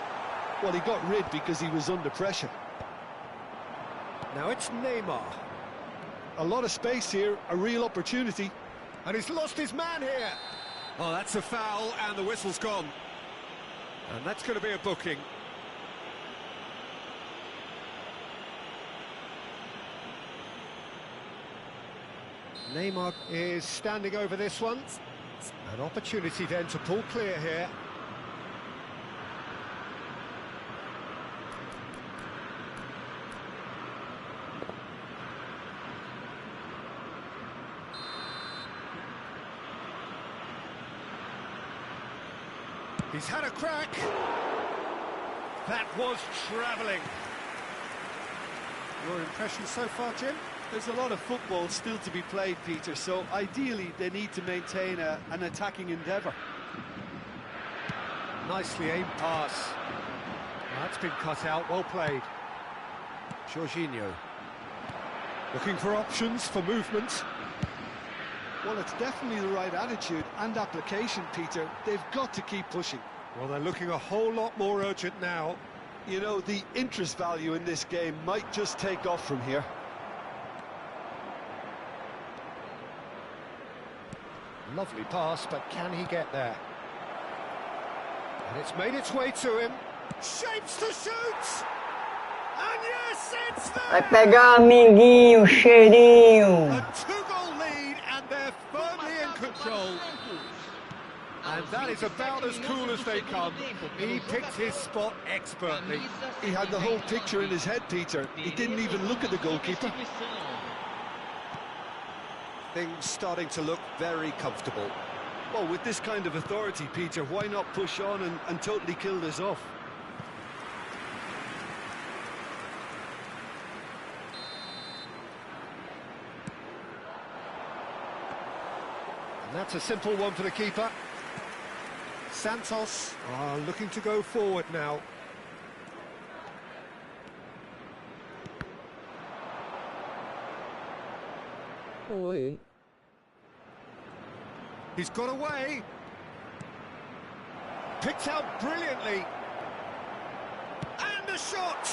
Well, he got rid because he was under pressure. Now it's Neymar. A lot of space here, a real opportunity. And he's lost his man here. Oh, that's a foul, and the whistle's gone. And that's going to be a booking. Neymar is standing over this one. An opportunity then to pull clear here. He's had a crack. That was travelling. Your impression so far, Jim? There's a lot of football still to be played, Peter, so ideally they need to maintain an attacking endeavour. Nicely aimed pass. That's been cut out, well played. Jorginho. Looking for options for movement. Well, it's definitely the right attitude and application, Peter. They've got to keep pushing. Well, they're looking a whole lot more urgent now. You know, the interest value in this game might just take off from here. Lovely pass, but can he get there? And it's made its way to him. Shapes to shoot! And yes, it's there! Vai pegar, amiguinho, cheirinho. A two-goal lead, and they're firmly in control. And that is about as cool as they come. He picked his spot expertly. He had the whole picture in his head, Peter. He didn't even look at the goalkeeper. Things starting to look very comfortable. Well, with this kind of authority, Peter, why not push on and totally kill this off? And that's a simple one for the keeper. Santos are looking to go forward now. Oi. He's got away. Picked out brilliantly. And the shot.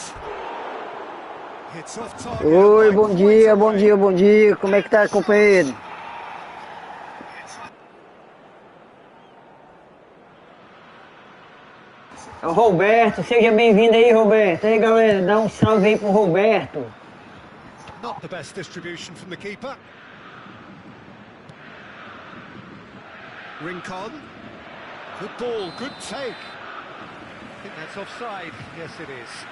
Hits off target. Oi, bom dia, bom dia, bom dia. Como é que tá, companheiro? É o Roberto, seja bem-vindo aí, Roberto. Aí, galera, dá um salve aí pro Roberto. Not the best distribution from the keeper. Rincon. Good ball, good take. I think that's offside. Yes, it is.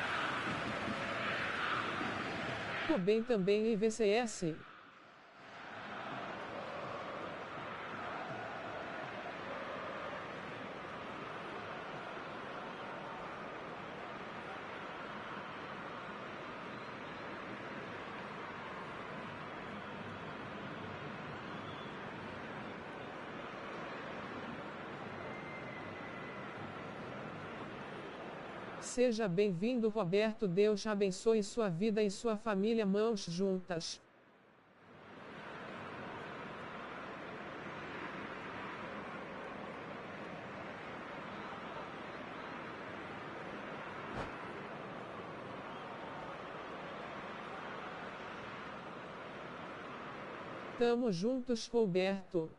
Tô bem também em VCS. Seja bem-vindo, Roberto. Deus abençoe sua vida e sua família. Mãos juntas. Tamo juntos, Roberto.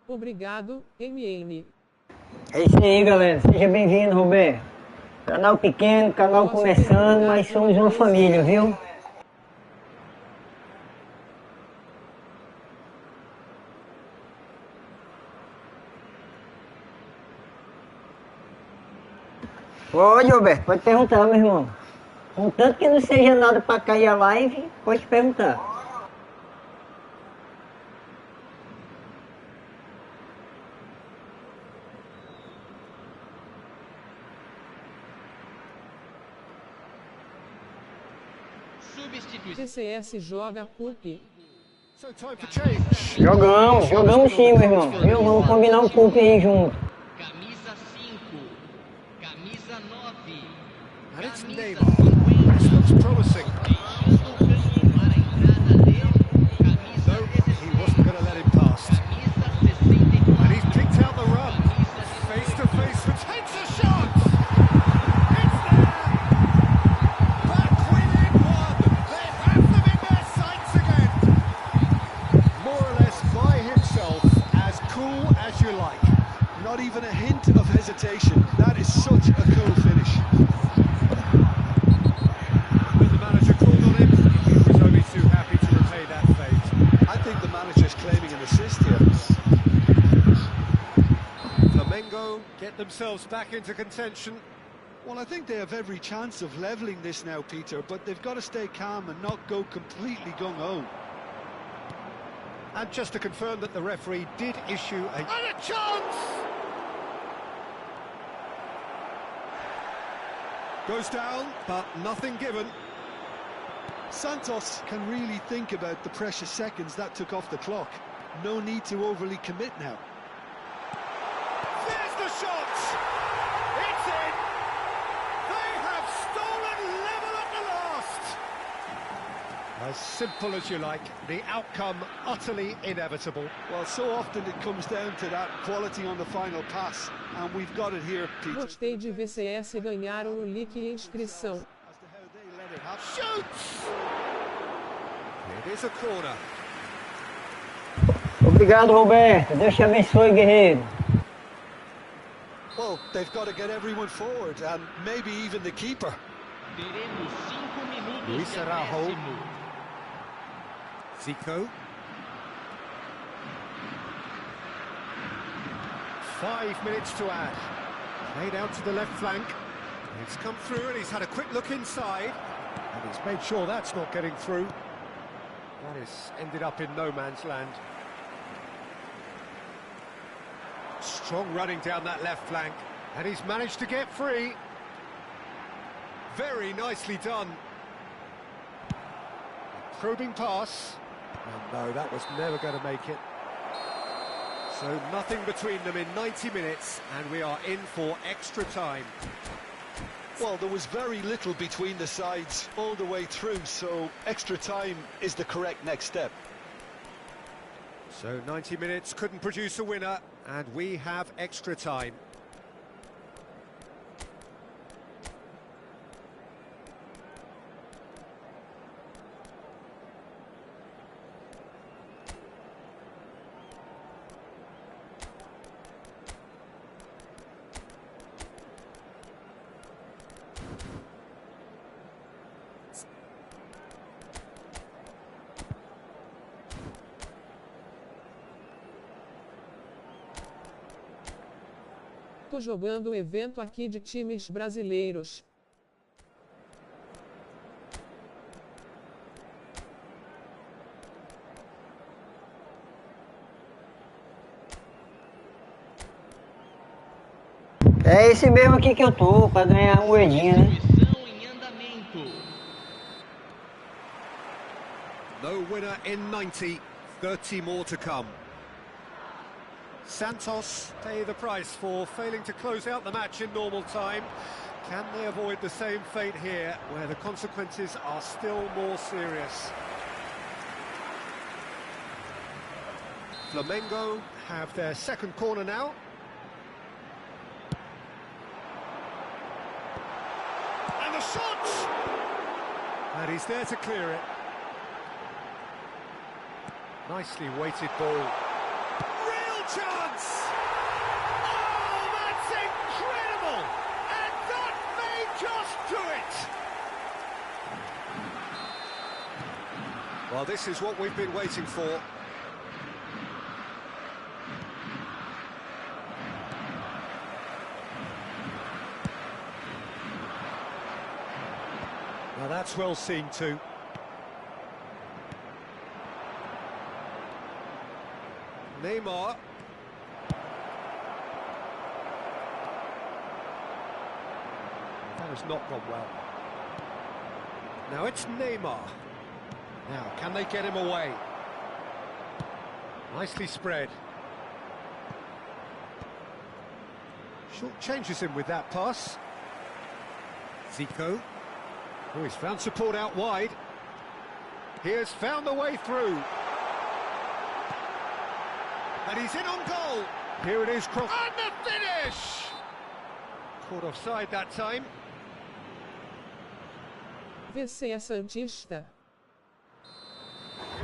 Obrigado, MM. É isso aí, galera. Seja bem-vindo, Roberto. Canal pequeno, canal começando, mas somos uma família, viu? Pode, Roberto, pode perguntar, meu irmão. Contanto que não seja nada pra cair a live, pode perguntar. VCS joga Cup. Jogamos sim, meu irmão. Viu? Vamos combinar um Cup aí junto. Camisa 5, camisa 9, And it's camisa Neymar. This looks promising. preenchendo o campo para a entrada de camisa No, he wasn't 16, going to let him pass. camisa 64, And he's picked out the run. camisa Face to face, who takes a shot. It's there. Back within one. They have them in their sights again. More or less by himself, as cool as you like. Not even a hint of hesitation. That is such a cool finish. When the manager called on him, he was only too happy to repay that fate. I think the manager's claiming an assist here. Flamengo get themselves back into contention. Well, I think they have every chance of levelling this now, Peter, but they've got to stay calm and not go completely gung-ho. And just to confirm that the referee did issue a... And a chance! Goes down, but nothing given. Santos can really think about the precious seconds that took off the clock. No need to overly commit now. There's the shot! It's in! They have stolen level at the last! As simple as you like, the outcome utterly inevitable. Well, so often it comes down to that quality on the final pass, and we've got it here, Peter. Gostei de VCS ganharam o link e inscrição. As to how they let it happen. Shoots! It is a corner. Obrigado, Roberto. Deus te abençoe, guerreiro. Well, they've got to get everyone forward, and maybe even the keeper. teremos 5 minutos Luis de Araujo. acréscimo. Zico. 5 minutes to add. Played out to the left flank. He's come through and he's had a quick look inside. And he's made sure that's not getting through. That has ended up in no man's land. Strong running down that left flank. And he's managed to get free. Very nicely done. Probing pass. And no, that was never going to make it. So nothing between them in 90 minutes, and we are in for extra time. Well, there was very little between the sides all the way through, so extra time is the correct next step. So 90 minutes couldn't produce a winner, and we have extra time. Tô jogando o evento aqui de times brasileiros. É esse mesmo aqui que eu tô, pra ganhar uma moedinha, né? Distribuição em andamento. No winner in 90, 30 more to come. Santos pay the price for failing to close out the match in normal time. Can they avoid the same fate here, where the consequences are still more serious? Flamengo have their second corner now. And the shot! And he's there to clear it. Nicely weighted ball. Chance! Oh, that's incredible! And that may just do it! Well, this is what we've been waiting for. Now that's well seen too. Neymar. That has not gone well. Now it's Neymar. Now, can they get him away? Nicely spread. Short changes him with that pass. Zico. Oh, he's found support out wide. He has found the way through. And he's in on goal. Here it is, cross. And the finish! Caught offside that time. Você é santista?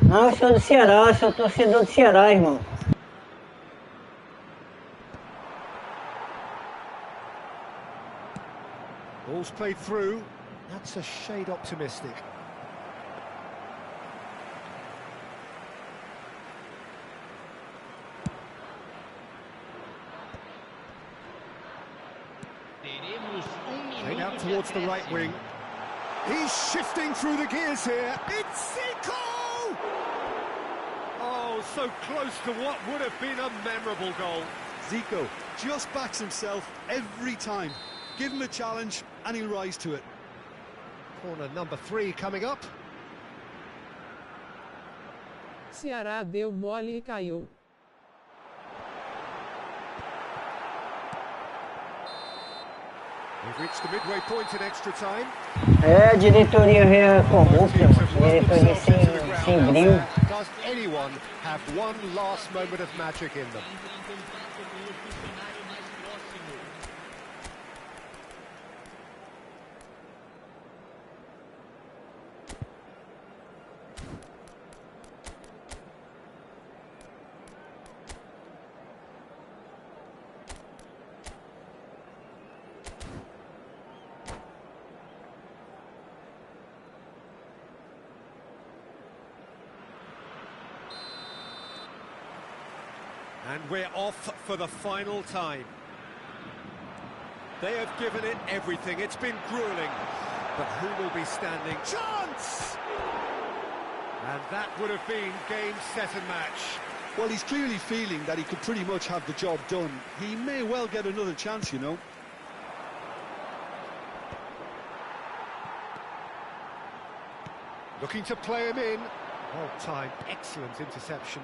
Não, eu sou do Ceará, eu sou torcedor do Ceará, irmão. Ball's played through. That's a shade optimistic. Teremos Played out minuto de towards the right acréscimo. wing. He's shifting through the gears here. It's Zico! Oh, so close to what would have been a memorable goal. Zico just backs himself every time. Give him a challenge and he'll rise to it. Corner number 3 coming up. Ceará deu mole e caiu. We've reached the midway point in extra time. É, a diretoria é corrupta, diretoria sem brilho. Does anyone have one last moment of magic in them? Encontrar seu funcionário mais próximo. And we're off for the final time. They have given it everything. It's been grueling. But who will be standing? Chance! And that would have been game, set and match. Well, he's clearly feeling that he could pretty much have the job done. He may well get another chance, you know. Looking to play him in. Well timed, excellent interception.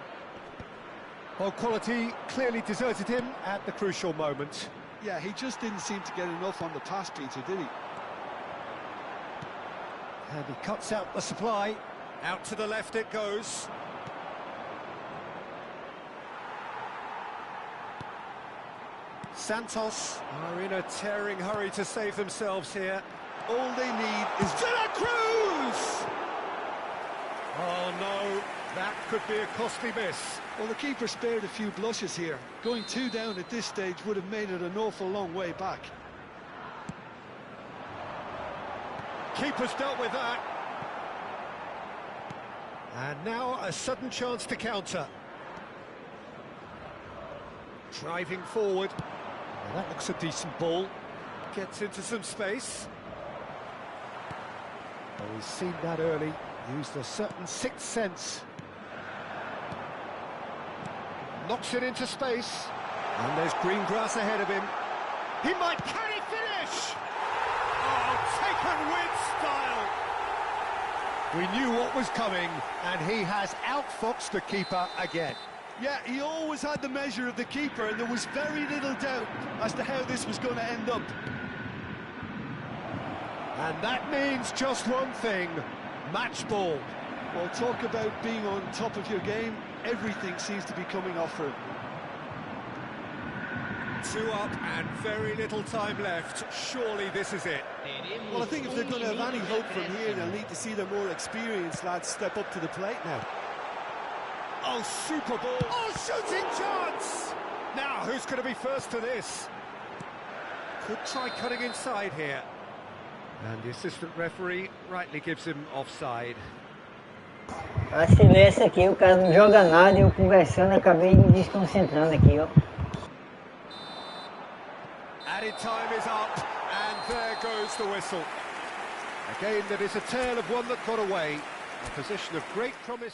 Well, quality clearly deserted him at the crucial moment. Yeah, he just didn't seem to get enough on the pass, Peter, did he? And he cuts out the supply. Out to the left it goes. Santos are in a tearing hurry to save themselves here. All they need is De La Cruz! Oh no, that could be a costly miss. Well, the keeper spared a few blushes here. Going 2 down at this stage would have made it an awful long way back. Keeper's dealt with that. And now a sudden chance to counter. Driving forward. Well, that looks a decent ball. Gets into some space. Oh, he's seen that early. Used a certain sixth sense. Knocks it into space. And there's green grass ahead of him. He might carry finish! Oh, taken with style! We knew what was coming, and he has outfoxed the keeper again. Yeah, he always had the measure of the keeper, and there was very little doubt as to how this was going to end up. And that means just one thing, match ball. Well, talk about being on top of your game. Everything seems to be coming off for him. 2 up and very little time left. Surely this is it. Well, I think if they're going to have any hope from here, they'll need to see their more experienced lads step up to the plate now. Oh, super ball. Oh, shooting chance! Now, who's going to be first to this? Could try cutting inside here. And the assistant referee rightly gives him offside. A silêncio aqui, o cara não joga nada e eu conversando acabei me desconcentrando aqui, ó. Added time is up, and there goes the whistle. Again, that is a tale of one that got away. A position of great promise.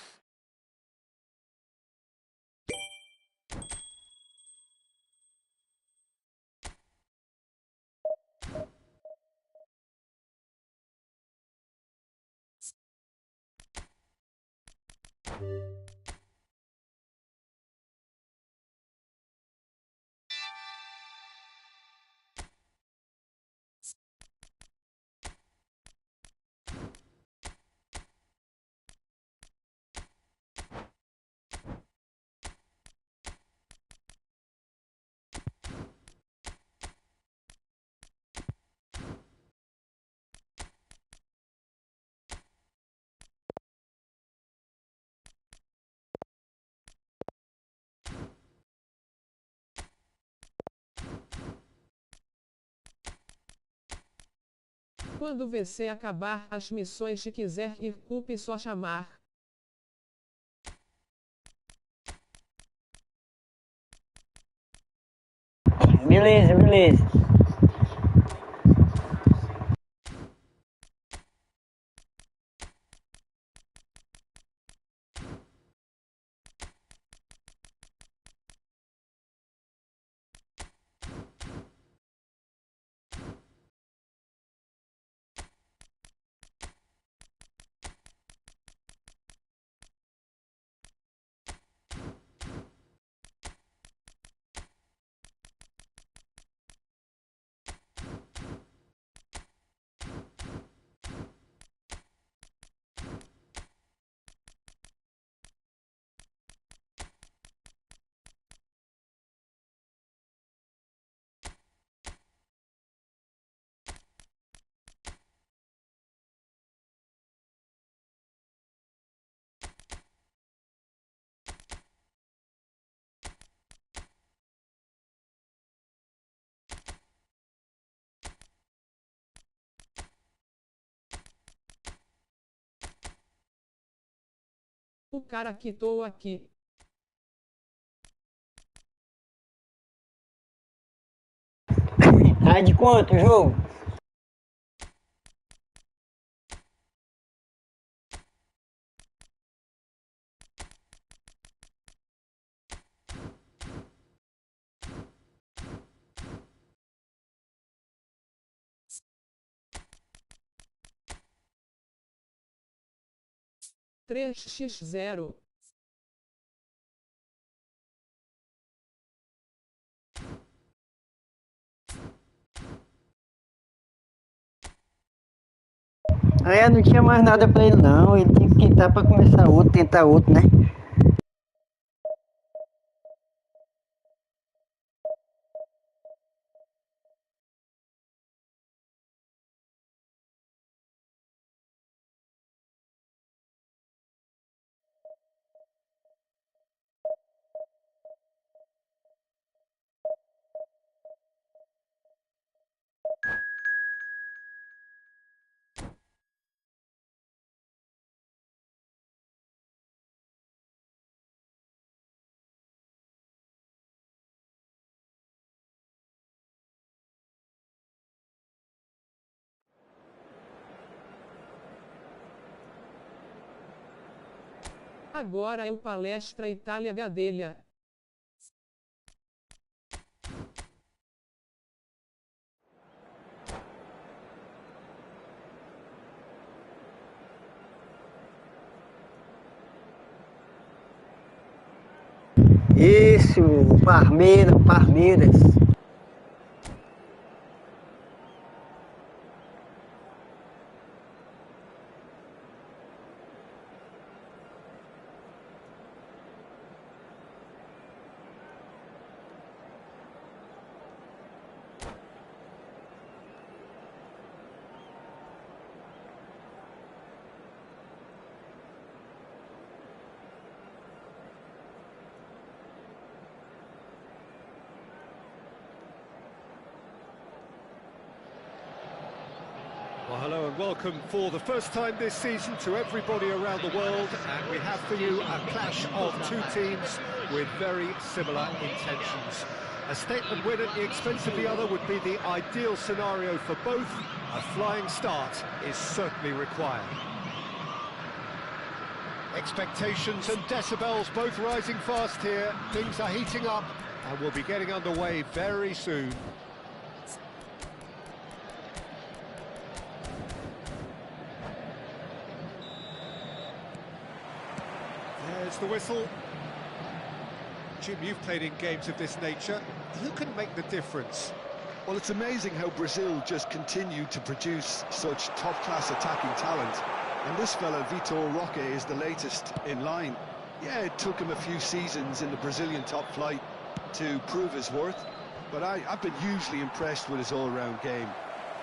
Quando o VC acabar as missões e quiser ir culpe só chamar. Beleza, beleza. O cara quitou aqui. Tá de quanto o jogo? Três x 0. Aí não tinha mais nada pra ele não, ele tinha que quitar pra começar outro, tentar outro, né? Agora é o Palestra Itália Gadelha. Isso, Palmeiras. Well, hello and welcome for the first time this season to everybody around the world, and we have for you a clash of two teams with very similar intentions. A statement win at the expense of the other would be the ideal scenario for both. A flying start is certainly required. Expectations and decibels both rising fast here. Things are heating up and we'll be getting underway very soon. There's the whistle. Jim, you've played in games of this nature. Who can make the difference? Well, it's amazing how Brazil just continue to produce such top-class attacking talent. And this fella, Vitor Roque, is the latest in line. Yeah, it took him a few seasons in the Brazilian top flight to prove his worth, but I've been hugely impressed with his all-round game.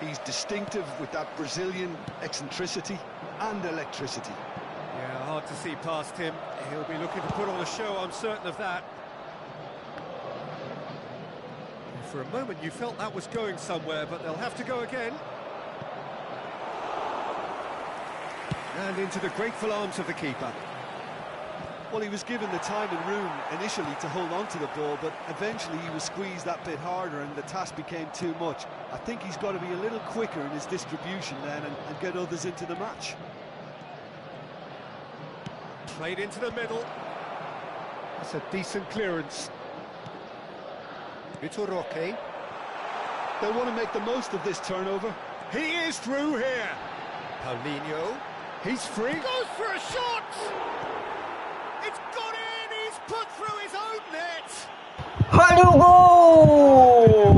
He's distinctive with that Brazilian eccentricity and electricity. Yeah, hard to see past him. He'll be looking to put on a show, I'm certain of that. For a moment you felt that was going somewhere, but they'll have to go again. And into the grateful arms of the keeper. Well, he was given the time and room initially to hold on to the ball, but eventually he was squeezed that bit harder and the task became too much. I think he's got to be a little quicker in his distribution then and get others into the match. Played into the middle. That's a decent clearance. Vitor Roque. They'll want to make the most of this turnover. He is through here. Paulinho. He's free. Goes for a shot. It's got in. He's put through his own net. Olha o gol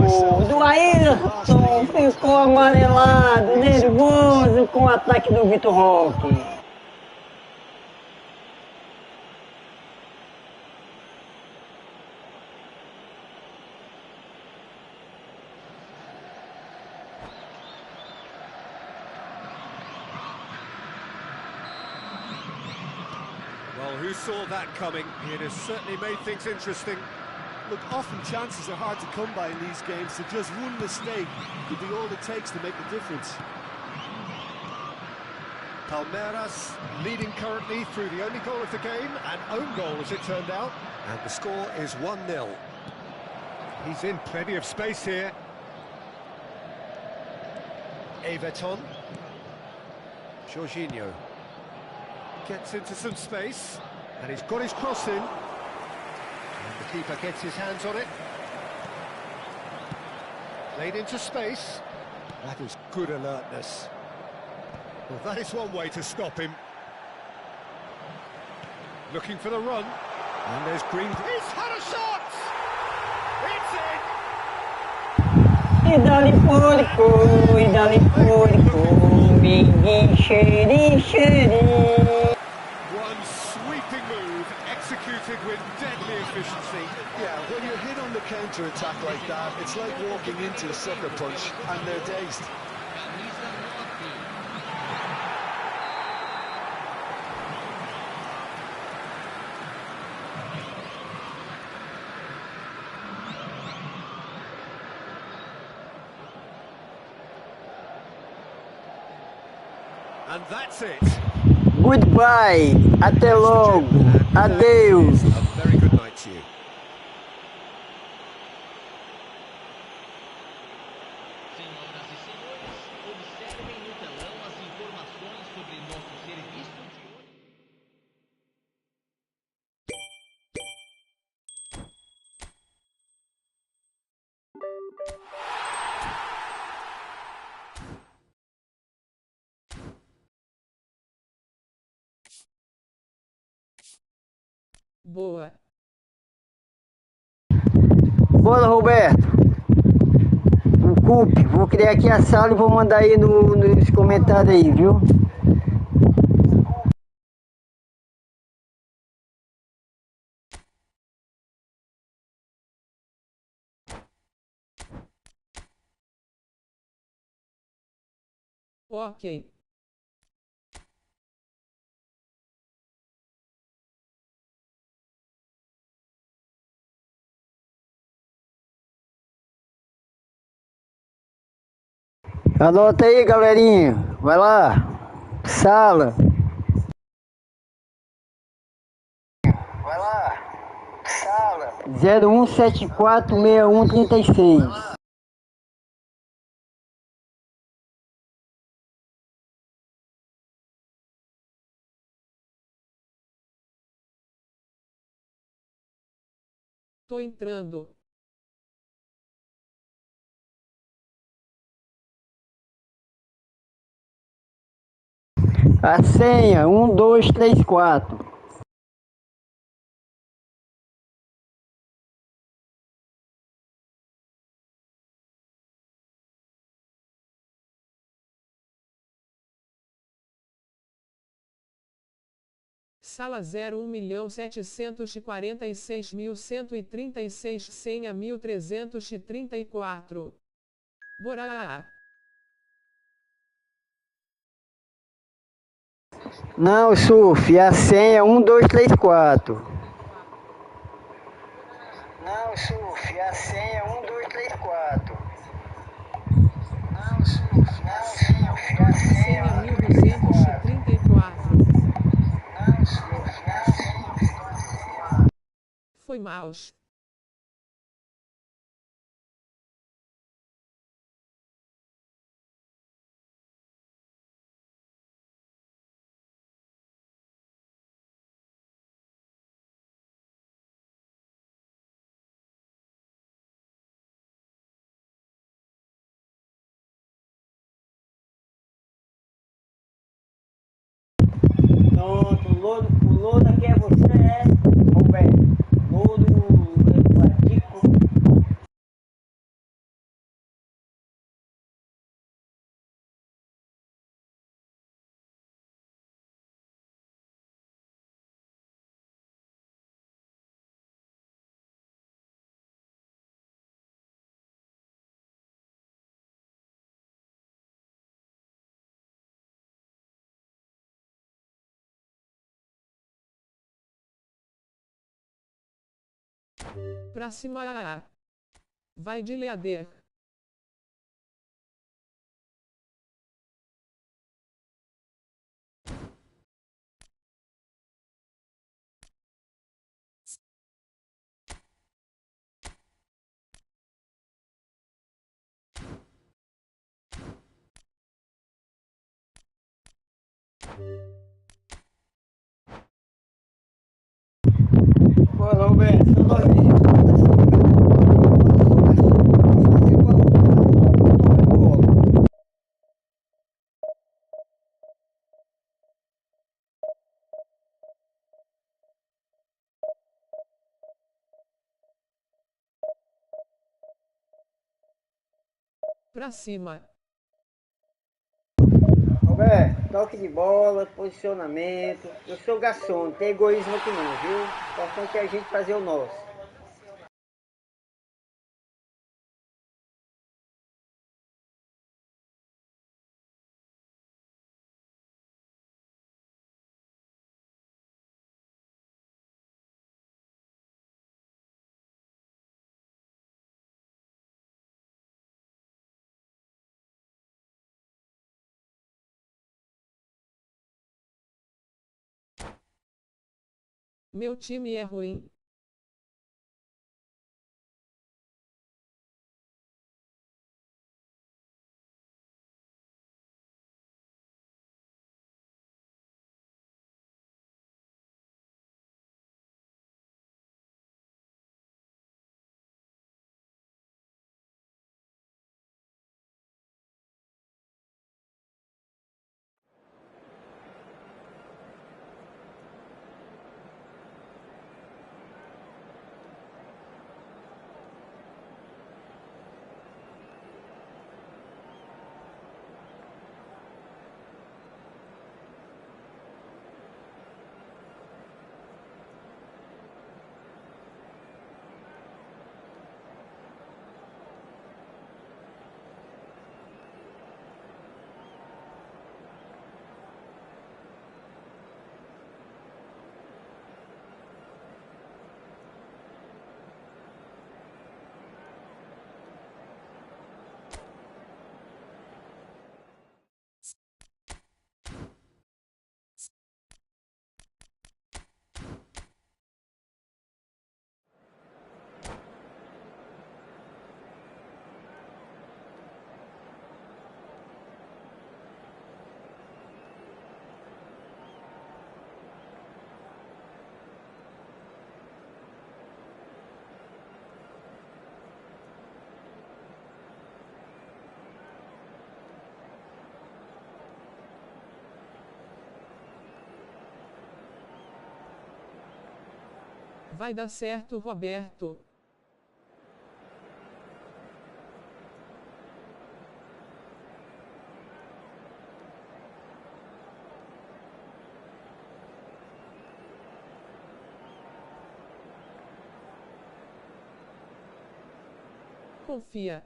do Ayrton, ficou amarelado, nervoso com o ataque do Vitor Roque. Well, who saw that coming? It has certainly made things interesting. Look, often chances are hard to come by in these games, so just one mistake could be all it takes to make the difference. Palmeiras leading currently through the only goal of the game, an own goal as it turned out, and the score is 1-0. He's in plenty of space here. Everton. Jorginho gets into some space, and he's got his cross in. And the keeper gets his hands on it. Played into space. That is good alertness. Well, that is one way to stop him. Looking for the run. And there's Green. He's had a shot! It's in! E dali porco, minguim, xeri. One sweeping move, executed with deadly efficiency. Yeah, when you're hit on the counter-attack like that, it's like walking into a sucker punch, and they're dazed. And that's it. Goodbye, até logo, adeus. A very good night to you. Boa. Bora, Roberto. O CUP, vou criar aqui a sala e vou mandar aí nos comentários aí, viu? Ok. Anota aí, galerinha. Vai lá. Sala. Vai lá. Sala. 01746136. Tô entrando. A senha 1234. Sala 01.746.136, senha 1334. Bora. Não, Surf, a senha 1234. Não, Surf, a senha 1234. Não, Surf, a senha 1234. Senha 1234. Não, Surf, a senha 1234. Foi mouse. Pronto, o lodo aqui é você, Roberto. Lodo, Vatico. Pra cima. Vai de leader. Bora, Roberto, Pra cima. Roberto, toque de bola, posicionamento. Eu sou garçom, não tem egoísmo aqui não, viu? O importante é a gente fazer o nosso. Meu time é ruim. Vai dar certo, Roberto. Confia.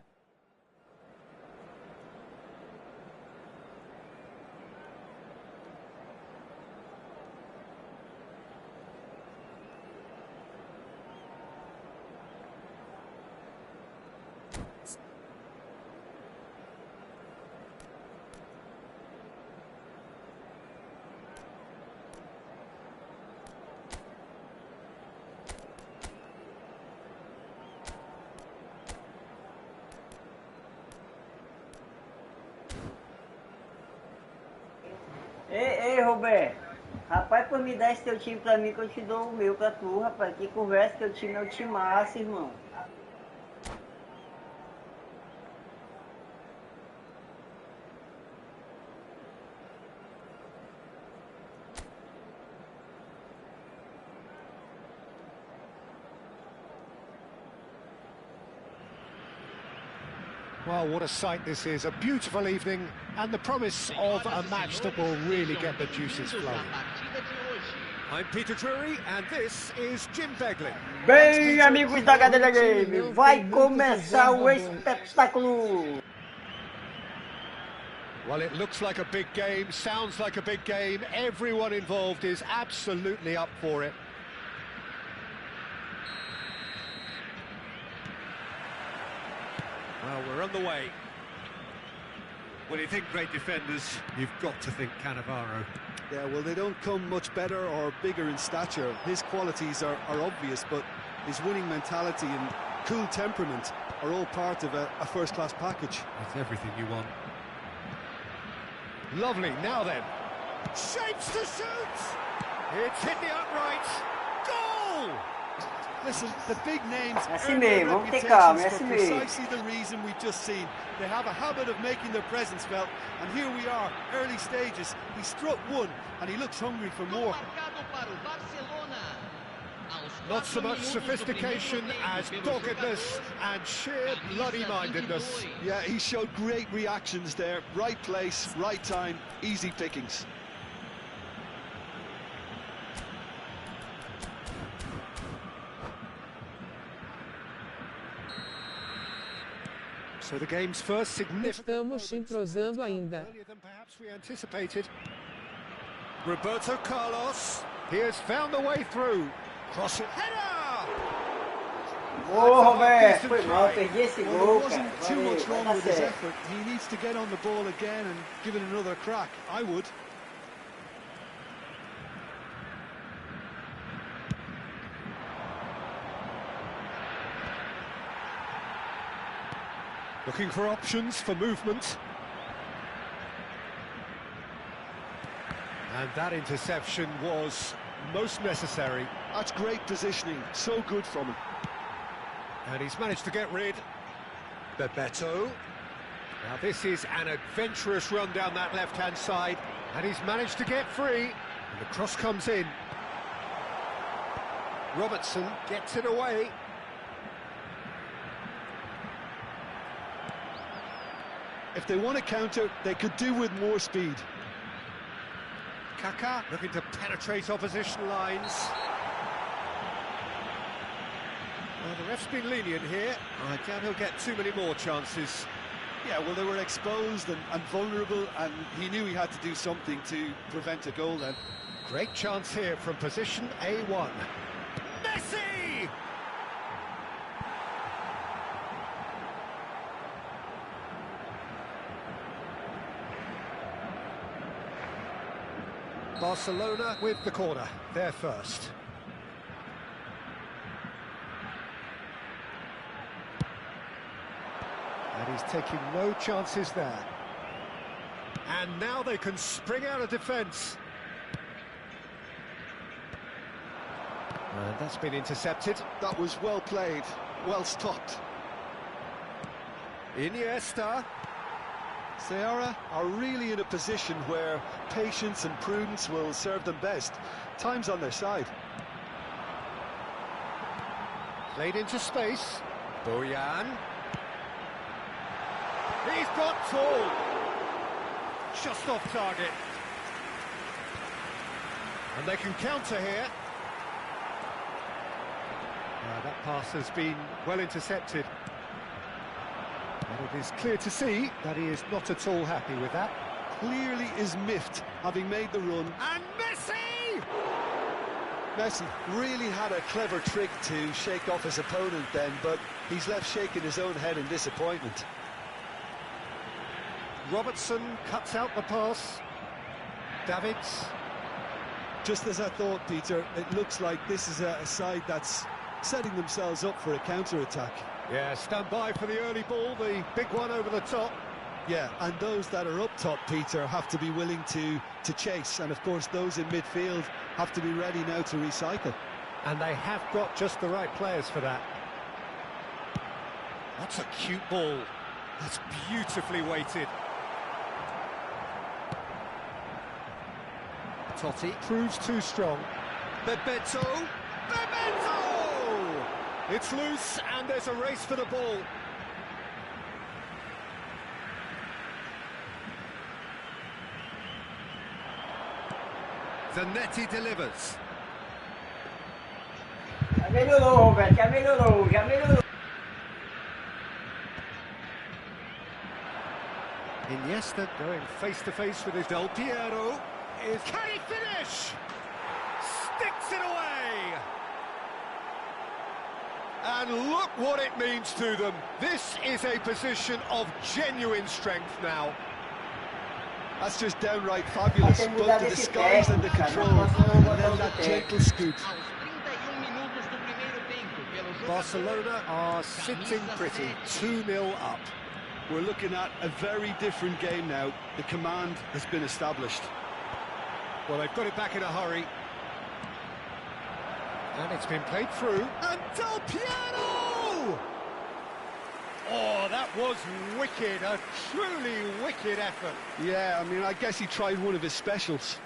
Ei, Roberto. Rapaz, por me dar esse teu time pra mim que eu te dou o meu pra tu, rapaz. Que conversa, teu time é o timaço, irmão. Well, what a sight this is, a beautiful evening and the promise of a match that will really get the juices flowing. I'm Peter Drury and this is Jim Beglin. Bem, amigos da Gadelha Game, vai começar o espetáculo! Well, it looks like a big game, sounds like a big game, everyone involved is absolutely up for it. Well, we're on the way. When you think great defenders, you've got to think Cannavaro. Yeah, well, they don't come much better or bigger in stature. His qualities are obvious, but his winning mentality and cool temperament are all part of a first-class package. It's everything you want. Lovely, now then. Shapes to shoot! It's hit the upright. Goal! Listen, the big names Assim earn their mesmo, vamos ter reputations calma, é for assim mesmo. precisely the reason we've just seen. They have a habit of making their presence felt, and here we are, early stages. He struck one, and he looks hungry for more. Not so much sophistication as doggedness and sheer bloody-mindedness. Yeah, he showed great reactions there. Right place, right time, easy pickings. So the game's first significant Estamos entrosando ainda. earlier than perhaps we anticipated. Roberto Carlos, he has found the way through. Cross it, header! Ô, Roberto, foi mal, perdi esse Well, gol, there cara. wasn't too Valeu, much vai wrong dar with his certo. effort. He needs to get on the ball again and give it another crack. I would. Looking for options for movement. And that interception was most necessary. That's great positioning. So good from him. And he's managed to get rid. Bebeto. Now this is an adventurous run down that left-hand side. And he's managed to get free. And the cross comes in. Robertson gets it away. If they want to counter, they could do with more speed. Kaká looking to penetrate opposition lines. Well, the ref's been lenient here. I doubt he'll get too many more chances. Yeah, well, they were exposed and vulnerable, and he knew he had to do something to prevent a goal then. Great chance here from position A1. Messi! Barcelona with the corner, they're first. And he's taking no chances there. And now they can spring out of defence. And that's been intercepted. That was well played, well stopped. Iniesta. Ceará are really in a position where patience and prudence will serve them best. Time's on their side. Played into space. Bojan. He's got tall. Just off target. And they can counter here. That pass has been well intercepted. And it is clear to see that he is not at all happy with that. Clearly is miffed, having made the run. And Messi! Messi really had a clever trick to shake off his opponent then, but he's left shaking his own head in disappointment. Robertson cuts out the pass. Davids. Just as I thought, Peter, it looks like this is a side that's setting themselves up for a counter-attack. Yeah, stand by for the early ball, the big one over the top. Yeah, and those that are up top, Peter, have to be willing to chase. And, of course, those in midfield have to be ready now to recycle. And they have got just the right players for that. That's a cute ball. That's beautifully weighted. Totti proves too strong. Bebeto! Bebeto! It's loose and there's a race for the ball. Zanetti delivers. Iniesta going face-to-face with his Del Piero. Can he finish? Sticks it away! And look what it means to them. This is a position of genuine strength now. That's just downright fabulous, both the disguise and the control, and then that gentle scoop. Barcelona are sitting pretty, 2-0 up. We're looking at a very different game now. The command has been established. Well, they've got it back in a hurry. And it's been played through. And Del Piero! Oh, that was wicked, a truly wicked effort. Yeah, I mean, I guess he tried one of his specials.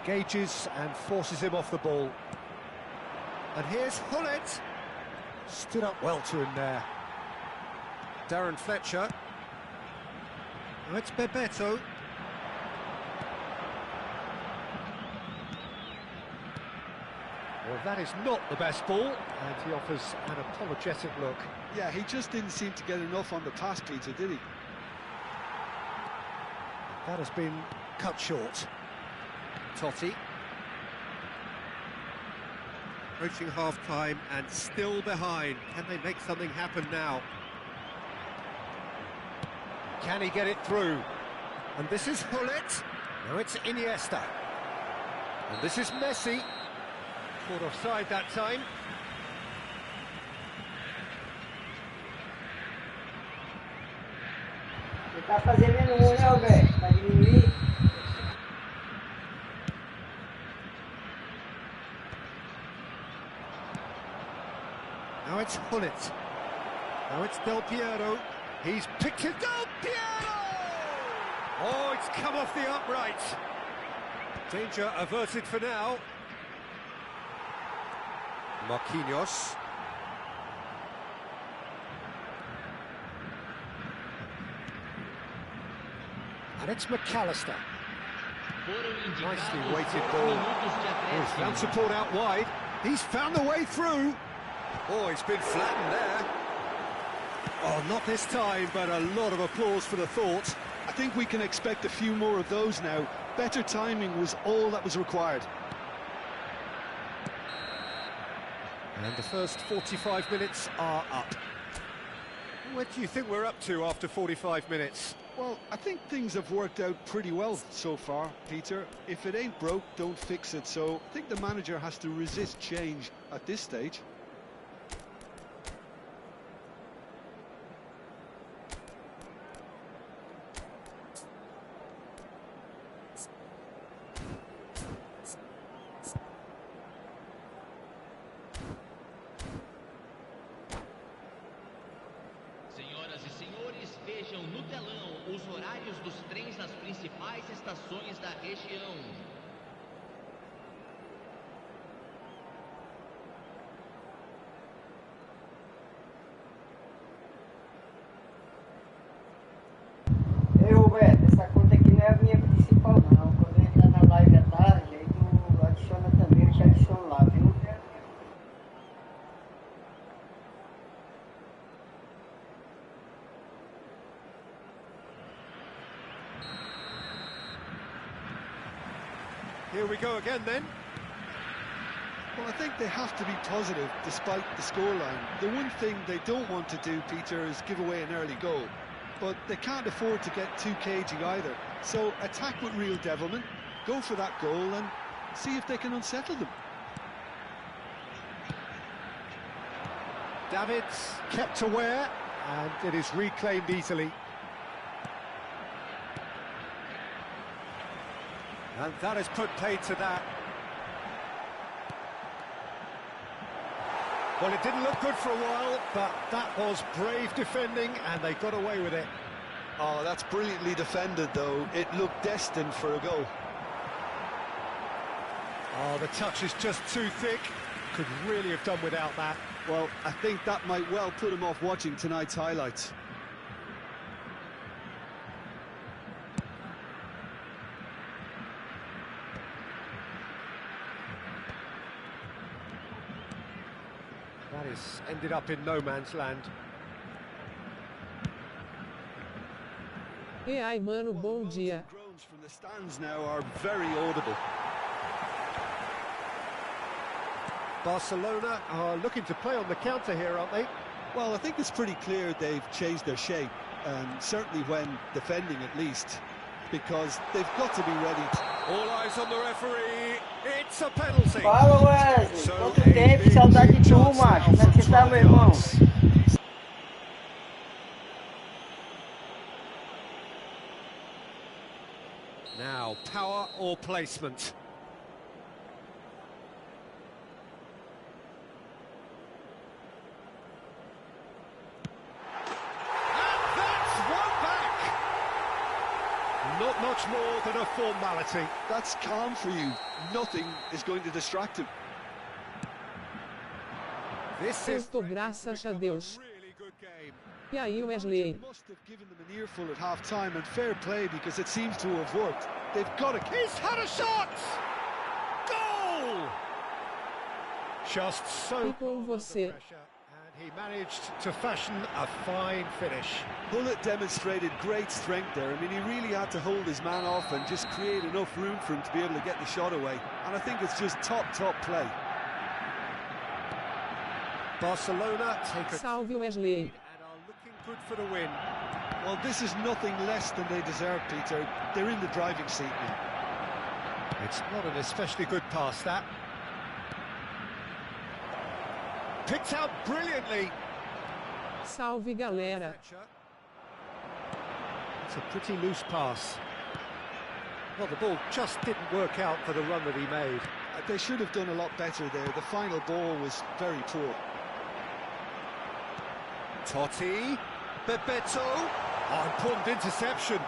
Engages and forces him off the ball. And here's Hullet. Stood up well to him there. Darren Fletcher. Oh, it's Bebeto. Well, that is not the best ball, and he offers an apologetic look. Yeah, he just didn't seem to get enough on the pass, Peter, did he? That has been cut short. Totti. Approaching half-time and still behind. Can they make something happen now? Can he get it through? And this is Hullet. Now it's Iniesta. And this is Messi. Caught offside that time. Tá fazendo menos um, né, velho? Pra diminuir. Now it's Hullet. Now it's Del Piero. He's picked it. Del Piero! Oh, it's come off the upright. Danger averted for now. Marquinhos. And it's McAllister. Nicely weighted ball. Oh, he's found support out wide. He's found the way through. Oh, he's been flattened there. Oh, not this time, but a lot of applause for the thought. I think we can expect a few more of those now. Better timing was all that was required. And the first 45 minutes are up. What do you think we're up to after 45 minutes? Well, I think things have worked out pretty well so far, Peter. If it ain't broke, don't fix it. So I think the manager has to resist change at this stage. Senhoras e senhores, vejam no telão os horários dos trens nas principais estações da região. Ei, Roberto, essa conta aqui não é a minha principal não. Quando entrar na live à tarde, aí tu adiciona também, eu te adiciono lá, viu? Here we go again then. Well, I think they have to be positive despite the scoreline. The one thing they don't want to do, Peter, is give away an early goal. But they can't afford to get too cagey either. So attack with real devilment, go for that goal and see if they can unsettle them. Davids kept aware, and it is reclaimed easily. And that has put paid to that. Well, it didn't look good for a while, but that was brave defending, and they got away with it. Oh, that's brilliantly defended, though. It looked destined for a goal. Oh, the touch is just too thick. Could really have done without that. Well, I think that might well put him off watching tonight's highlights. That is ended up in no man's land. E aí, mano, bom dia. Groans from the stands now are very audible. Barcelona are looking to play on the counter here, aren't they? Well, I think it's pretty clear they've changed their shape, certainly when defending at least, because they've got to be ready. All eyes on the referee. It's a penalty. Fala, Wesley. Quanto tempo, saudade de tu, macho. Como é que você tá, meu irmão? Now, power or placement? And that's one back! Not much more than a formality. That's calm for you. Nothing is going to distract him. This Eu is estou graças a Deus. really good game. E aí, Wesley? Must have given them an earful at half-time, and fair play because it seems to have worked. They've got to... He's had a shot! Goal! Just so E com você? pressure, and he managed to fashion a fine finish. Bullet demonstrated great strength there. I mean, he really had to hold his man off and just create enough room for him to be able to get the shot away. And I think it's just top play. Barcelona take a Salve, Wesley. and are looking good for the win. Well, this is nothing less than they deserve, Peter. They're in the driving seat now. It's not an especially good pass, that. Picked out brilliantly. Salve, galera. It's a pretty loose pass. Well, the ball just didn't work out for the run that he made. They should have done a lot better there. The final ball was very poor. Totti, Bebeto. Oh, important interception.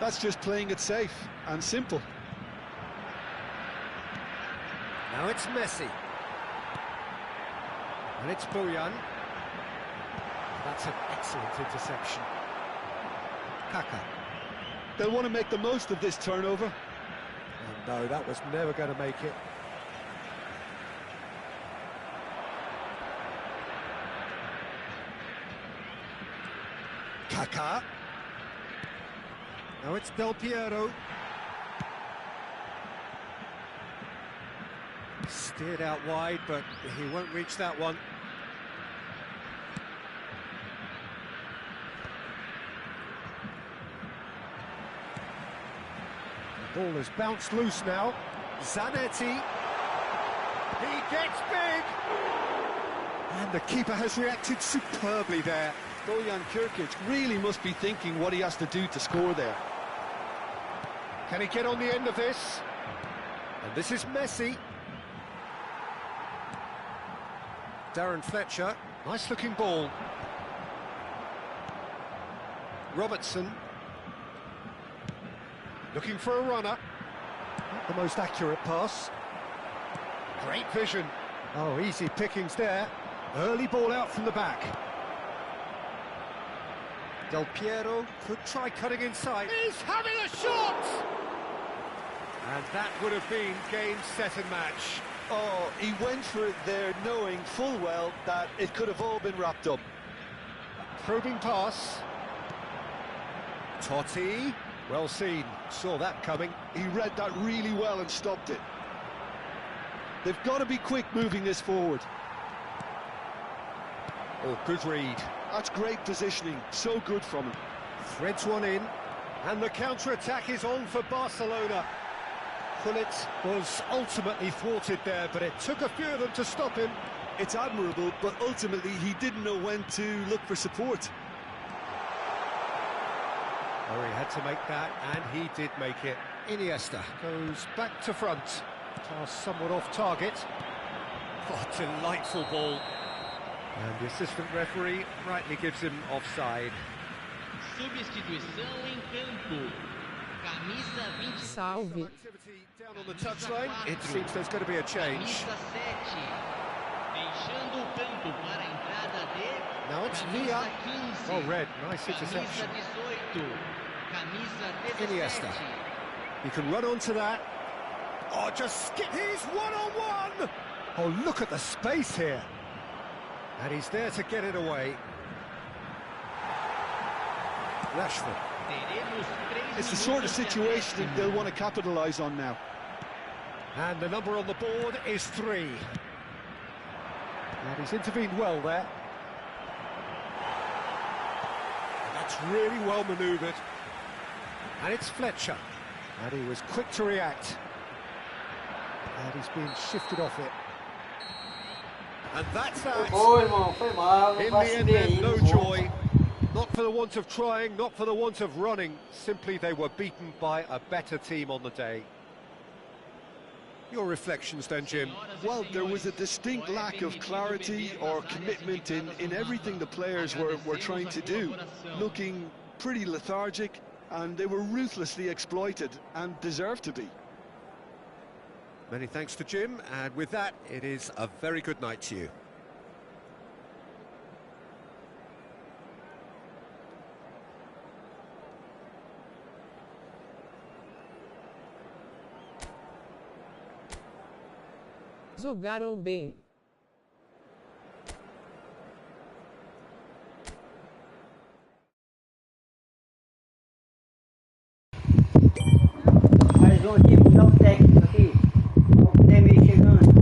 That's just playing it safe and simple. Now it's Messi. And it's Bojan. That's an excellent interception. Kaka. They'll want to make the most of this turnover. Oh, no, that was never going to make it. Kaka. Now it's Del Piero. Steered out wide, but he won't reach that one. Ball has bounced loose now. Zanetti. He gets big! And the keeper has reacted superbly there. Bojan Kirkic really must be thinking what he has to do to score there. Can he get on the end of this? And this is Messi. Darren Fletcher. Nice looking ball. Robertson. Looking for a runner. Not the most accurate pass. Great vision. Oh, easy pickings there. Early ball out from the back. Del Piero could try cutting inside. He's having a shot! And that would have been game, set and match. Oh, he went for it there knowing full well that it could have all been wrapped up. Probing pass. Totti. Well seen. Saw that coming. He read that really well and stopped it. They've got to be quick moving this forward. Oh, good read. That's great positioning. So good from him. Threads one in. And the counter-attack is on for Barcelona. Gullit was ultimately thwarted there, but it took a few of them to stop him. It's admirable, but ultimately he didn't know when to look for support. Oh, he had to make that, and he did make it. Iniesta goes back to front. Pass somewhat off target. Oh, delightful ball. And the assistant referee rightly gives him offside. Substituição em campo. Camisa 20. Salve. Activity down on the touchline. It seems there's going to be a change. Camisa 7. Deixando o campo para a entrada de Now it's camisa Villa. 15. Oh, red. Nice interception. Camisa 18. Camisa 17. Iniesta. He can run onto that. Oh, just skip. He's one-on-one. Oh, look at the space here. And he's there to get it away. Rashford. It's the sort of situation that they'll want to capitalise on now. And the number on the board is 3. And he's intervened well there. And that's really well manoeuvred. And it's Fletcher. And he was quick to react. And he's been shifted off it. And that's that. Foi, irmão, foi mal. In the end, then, no joy. Not for the want of trying, not for the want of running. Simply they were beaten by a better team on the day. Your reflections then, Jim? Well, there was a distinct lack of clarity or commitment in everything the players were trying to do. Looking pretty lethargic, and they were ruthlessly exploited and deserved to be. Many thanks to Jim, and with that, it is a very good night to you. Jogaram bem. Mais um aqui, puxar o técnico aqui. O Demi chegando.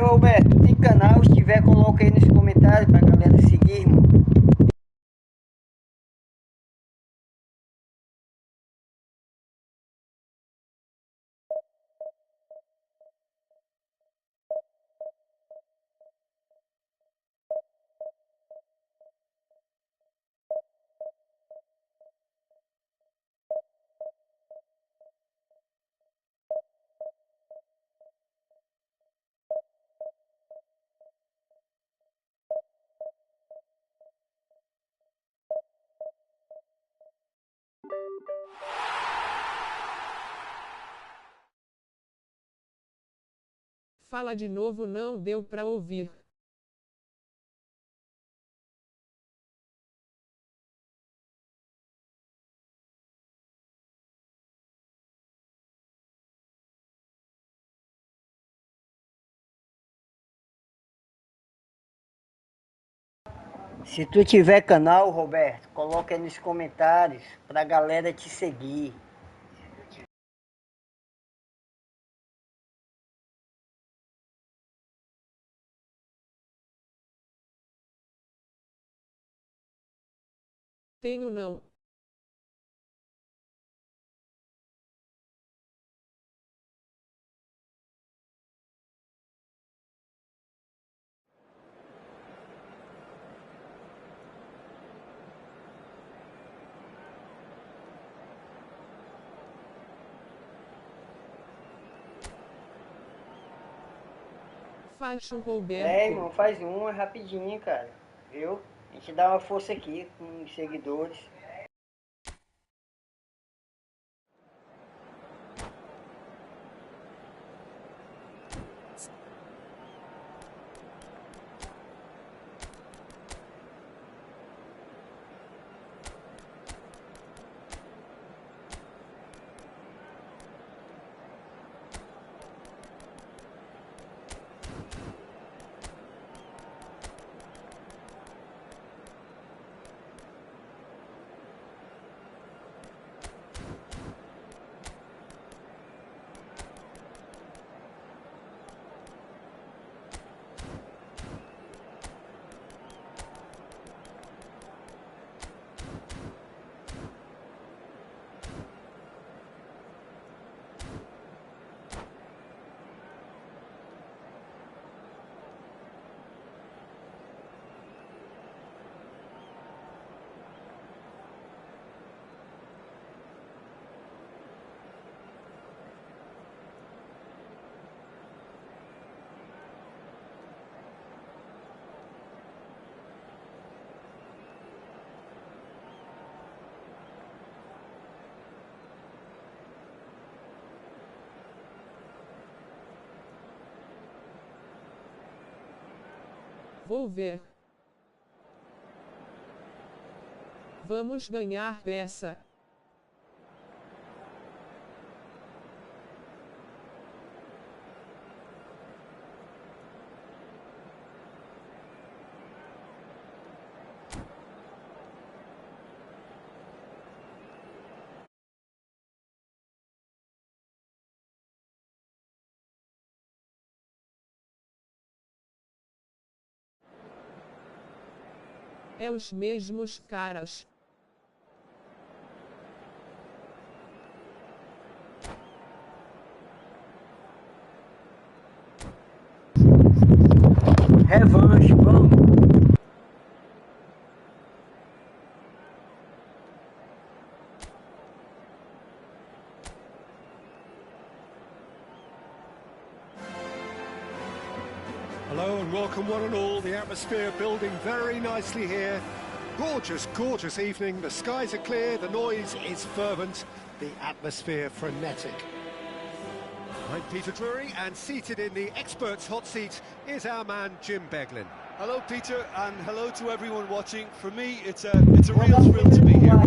Roberto, tem canal? Se tiver, coloca aí nos comentários pra galera seguir, irmão. Fala de novo, não deu pra ouvir. Se tu tiver canal, Roberto, coloca aí nos comentários pra galera te seguir. Tenho não. Faz um Roberto. Irmão, faz uma rapidinho, cara. Viu? A gente dá uma força aqui com os seguidores. Vou ver. Vamos ganhar essa. É os mesmos caras. Revanche, vamos. Hello and welcome one and all. The atmosphere building very nicely here. Gorgeous, gorgeous evening. The skies are clear, the noise is fervent, the atmosphere frenetic. I'm Peter Drury, and seated in the experts' hot seat is our man Jim Beglin. Hello, Peter, and hello to everyone watching. For me, it's a real thrill to be here.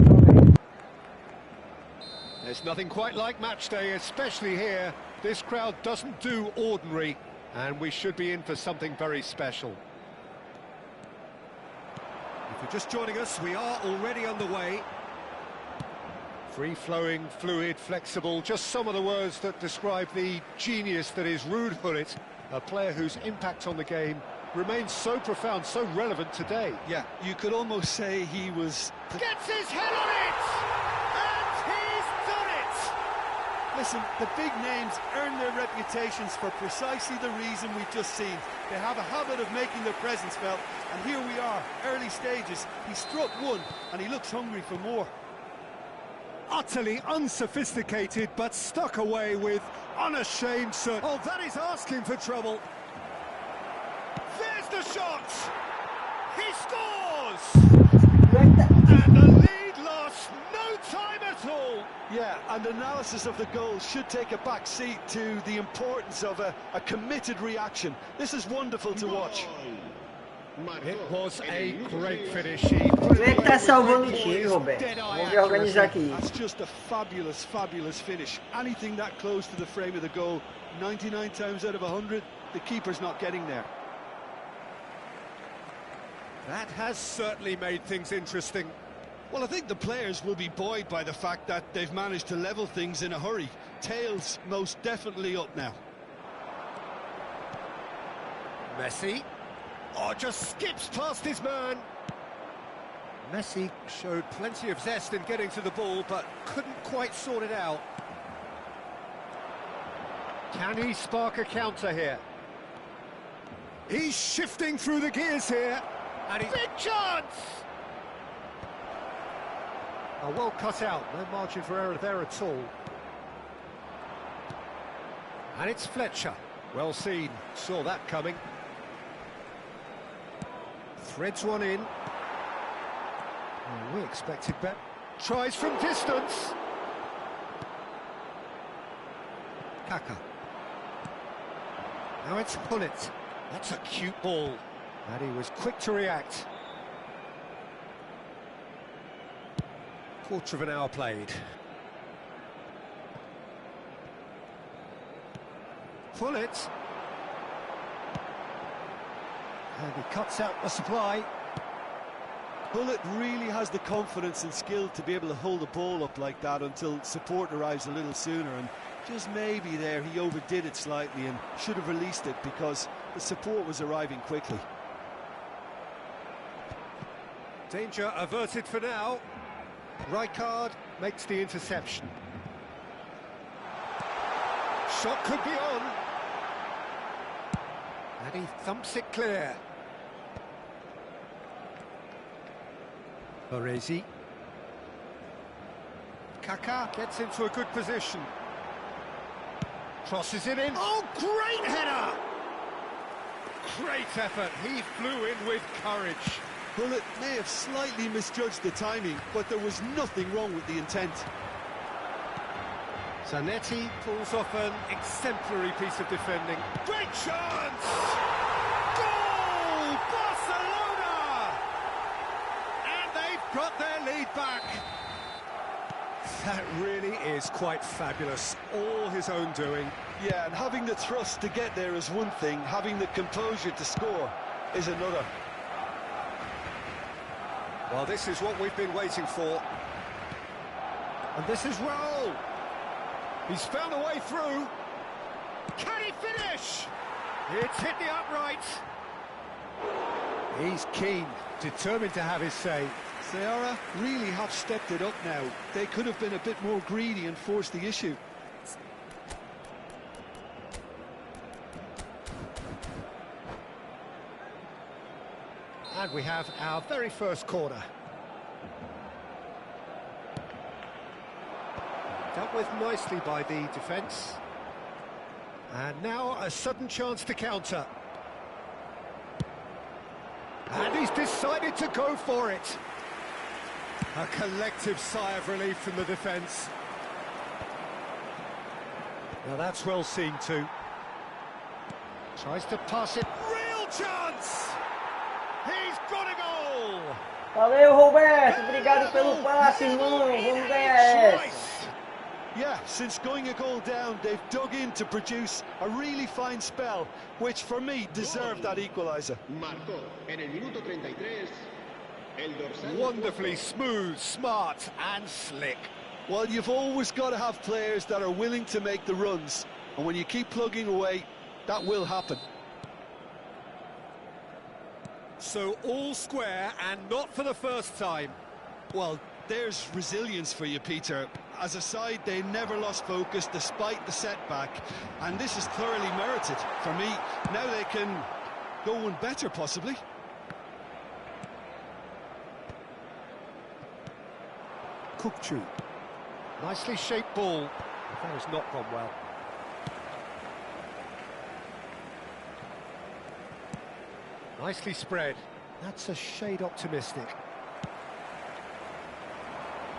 There's nothing quite like match day, especially here. This crowd doesn't do ordinary, and we should be in for something very special. If you're just joining us, we are already underway. Free-flowing, fluid, flexible, just some of the words that describe the genius that is Ruud Gullit, a player whose impact on the game remains so profound, so relevant today. Yeah, you could almost say he was... Gets his head on it! And he's done it! Listen, the big names earn their reputations for precisely the reason we've just seen. They have a habit of making their presence felt, and here we are, early stages. He struck one, and he looks hungry for more. Utterly unsophisticated, but stuck away with unashamed certainty. Oh, that is asking for trouble. There's the shot! He scores! And the lead lost no time at all. Yeah, and analysis of the goal should take a back seat to the importance of a committed reaction. This is wonderful to watch. It was a great finish. Como é que tá salvando o time, Roberto? Vamos ver organizar aqui. That's just a fabulous, fabulous finish. Anything that close to the frame of the goal, 99 times out of 100, the keeper's not getting there. That has certainly made things interesting. Well, I think the players will be buoyed by the fact that they've managed to level things in a hurry. Tails most definitely up now. Messi. Oh, just skips past his man. Messi showed plenty of zest in getting to the ball, but couldn't quite sort it out. Can he spark a counter here? He's shifting through the gears here. And big chance! Oh, well cut out, no margin for error there at all. And it's Fletcher. Well seen, saw that coming. Threads one in. Oh, we expected better. Tries from distance. Kaka. Now it's Gullit. That's a cute ball. And he was quick to react. Quarter of an hour played. Gullit. And he cuts out the supply. Gullit really has the confidence and skill to be able to hold the ball up like that until support arrives a little sooner, and just maybe there he overdid it slightly and should have released it because the support was arriving quickly. Danger averted for now. Rijkaard makes the interception. Shot could be on. And he thumps it clear. Baresi. Kaka gets into a good position. Crosses it in. Oh, great header! Great effort. He flew in with courage. Gullit may have slightly misjudged the timing, but there was nothing wrong with the intent. Zanetti pulls off an exemplary piece of defending. Great chance! Goal! Barcelona! And they've got their lead back. That really is quite fabulous. All his own doing. Yeah, and having the thrust to get there is one thing, having the composure to score is another. Well, this is what we've been waiting for. And this is Raul. He's found a way through. Can he finish? It's hit the upright. He's keen, determined to have his say. Ceará really have stepped it up now. They could have been a bit more greedy and forced the issue. And we have our very first corner. Dealt with nicely by the defence. And now a sudden chance to counter. And he's decided to go for it. A collective sigh of relief from the defence. Now that's well seen too. Tries to pass it. Real chance! He's got a goal! Valeu, Roberto. Obrigado pelo passe, irmão. Vamos ganhar essa. Yeah, since going a goal down, they've dug in to produce a really fine spell, which for me deserved that equaliser. Marcó en el minuto 33 Wonderfully smooth, smart and slick. Well, you've always got to have players that are willing to make the runs, and when you keep plugging away, that will happen. So all square, and not for the first time. Well, there's resilience for you, Peter. As a side, they never lost focus despite the setback, and this is thoroughly merited. For me, now they can go one better, possibly. Kukçu. Nicely shaped ball. That has not gone well. Nicely spread. That's a shade optimistic.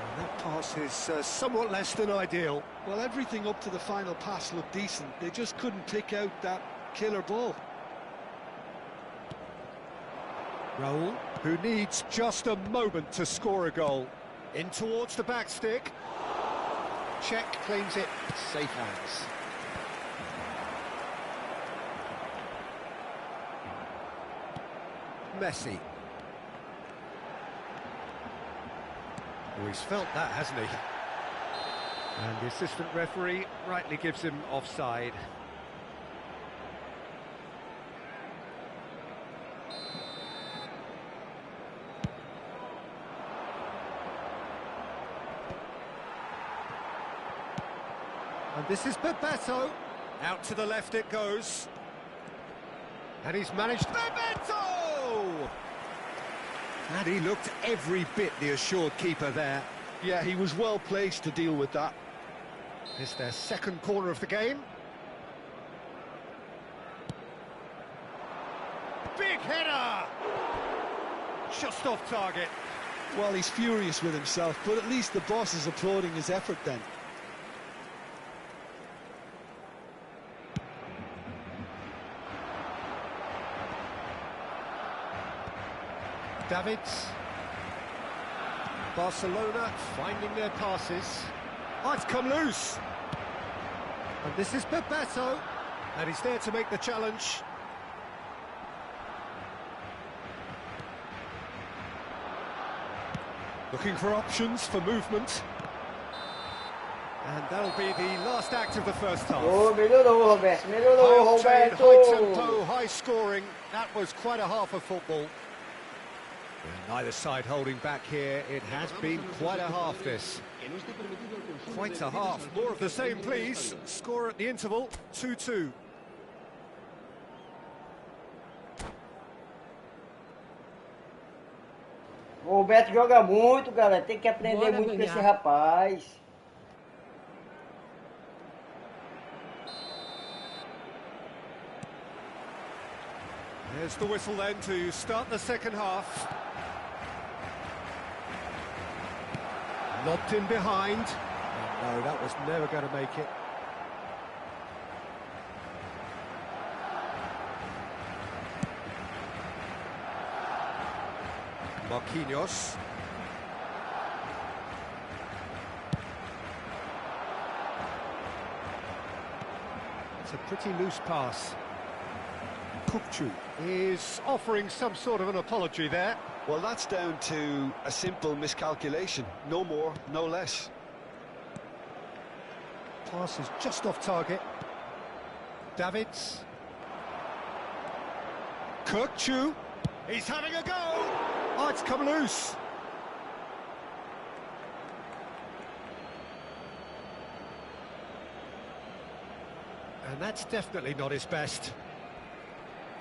And that pass is somewhat less than ideal. Well, everything up to the final pass looked decent. They just couldn't pick out that killer ball. Raul, who needs just a moment to score a goal. In towards the back stick. Czech claims it. Safe hands. Messi. Oh, he's felt that, hasn't he? And the assistant referee rightly gives him offside. And this is Bebeto. Out to the left it goes. And he's managed... Bebeto! And he looked every bit the assured keeper there. Yeah, he was well placed to deal with that. It's their second corner of the game. Big header! Just off target. Well, he's furious with himself, but at least the boss is applauding his effort then. Davids. Barcelona finding their passes. Oh, it's come loose. And this is Bebeto. And he's there to make the challenge. Looking for options for movement. And that'll be the last act of the first half. Oh, melhorou, Roberto. Melhorou, High octane, high Roberto. tempo, high scoring. That was quite a half of football. And neither side holding back here. It has been quite a half, this. Quite a half. More of the same, please. Score at the interval, 2-2. O Roberto joga muito, galera. Tem que aprender Bora muito com esse ganhar. rapaz. There's the whistle then to start the second half. Lobbed in behind. Oh, no, that was never going to make it. Marquinhos. It's a pretty loose pass. Kukçu is offering some sort of an apology there. Well, that's down to a simple miscalculation. No more, no less. Pass is just off target. Davids. Kukçu. He's having a go. Oh, it's come loose. And that's definitely not his best.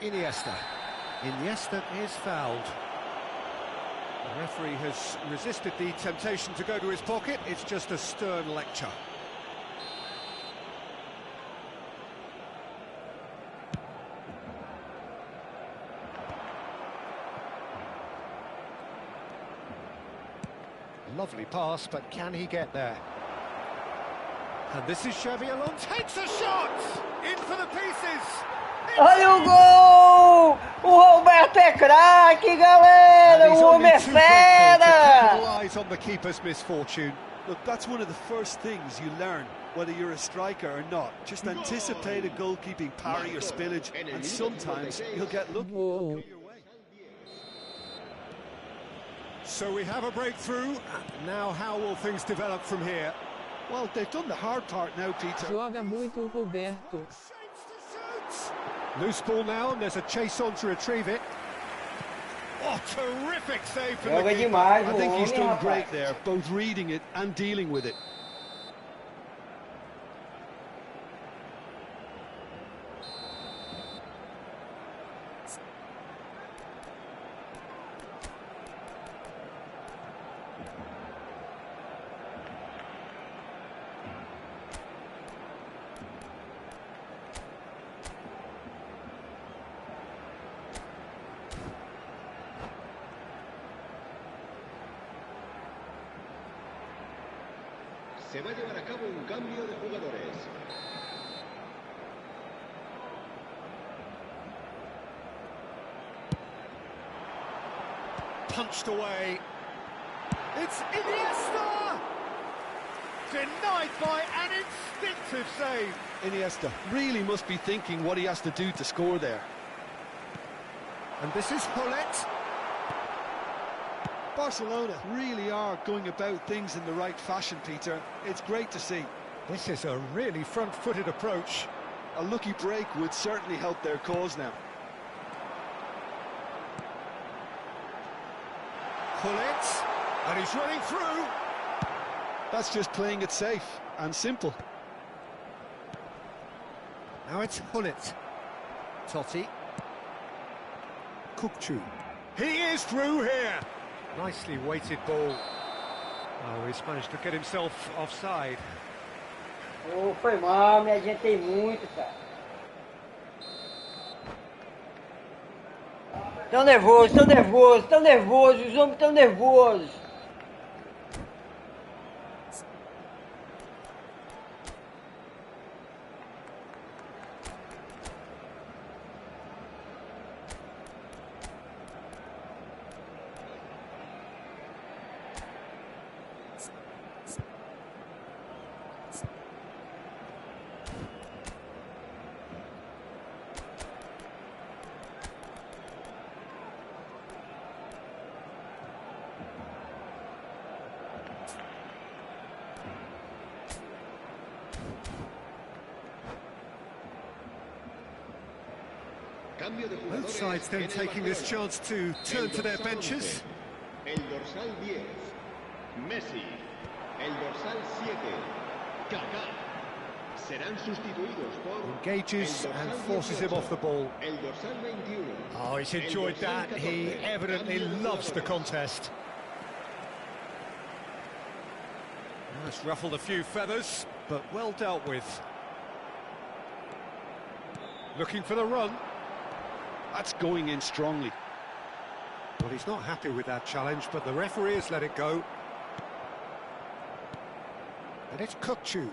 Iniesta. Iniesta is fouled. The referee has resisted the temptation to go to his pocket. It's just a stern lecture. Lovely pass, but can he get there? And this is Xavi Alonso. Takes a shot! In for the pieces! Olha o gol! O Roberto é craque, galera! And he's O only homem é too grateful to fera! capitalise on the keeper's misfortune. Look, that's one of the first things you learn, whether you're a striker or not. Just anticipate a goalkeeping parry or spillage, and sometimes you'll get lucky. Gol. So we have a breakthrough. Now how will things develop from here? Well, they've done the hard part now, Peter. Joga muito Roberto. Loose ball now, and there's a chase on to retrieve it. Oh, terrific save from the Joga keeper. demais I o think he's homem, done rapaz. great there, both reading it and dealing with it. Se va a llevar a cabo un cambio de jugadores. Punched away. It's Iniesta! Denied by an instinctive save. Iniesta really must be thinking what he has to do to score there. And this is Hullet. Barcelona really are going about things in the right fashion, Peter. It's great to see. This is a really front-footed approach. A lucky break would certainly help their cause now. Hullet, and he's running through. That's just playing it safe and simple. Now it's Hullet. Totti. Kukçu. He is through here. Nicely weighted ball. Oh, he's managed to get himself offside. Oh, foi mal, me adiantei muito, cara. Tão nervoso, tão nervoso, tão nervoso, os homens tão nervosos. Both sides then taking this chance to turn to their benches. El dorsal 10, Messi. El dorsal 7, Kaká. Serán sustituidos por Engages and forces him off the ball. el dorsal 21. Oh, he's enjoyed that. He evidently loves the contest. That's ruffled a few feathers, but well dealt with. Looking for the run. That's going in strongly. Well, he's not happy with that challenge, but the referee has let it go. And it's Kukçu.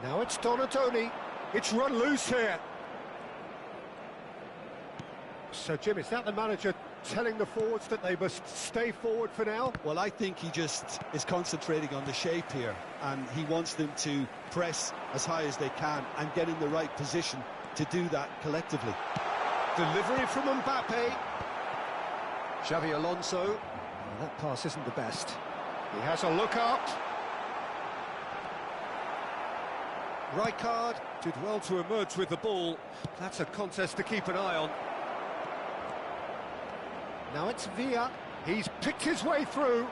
Now it's Donatoni. It's run loose here. So, Jim, is that the manager telling the forwards that they must stay forward for now? Well, I think he just is concentrating on the shape here, and he wants them to press as high as they can and get in the right position to do that collectively. Delivery from Mbappe. Xavi Alonso. Well, that pass isn't the best. He has a look up. Rijkaard did well to emerge with the ball. That's a contest to keep an eye on. Now it's Villa. He's picked his way through.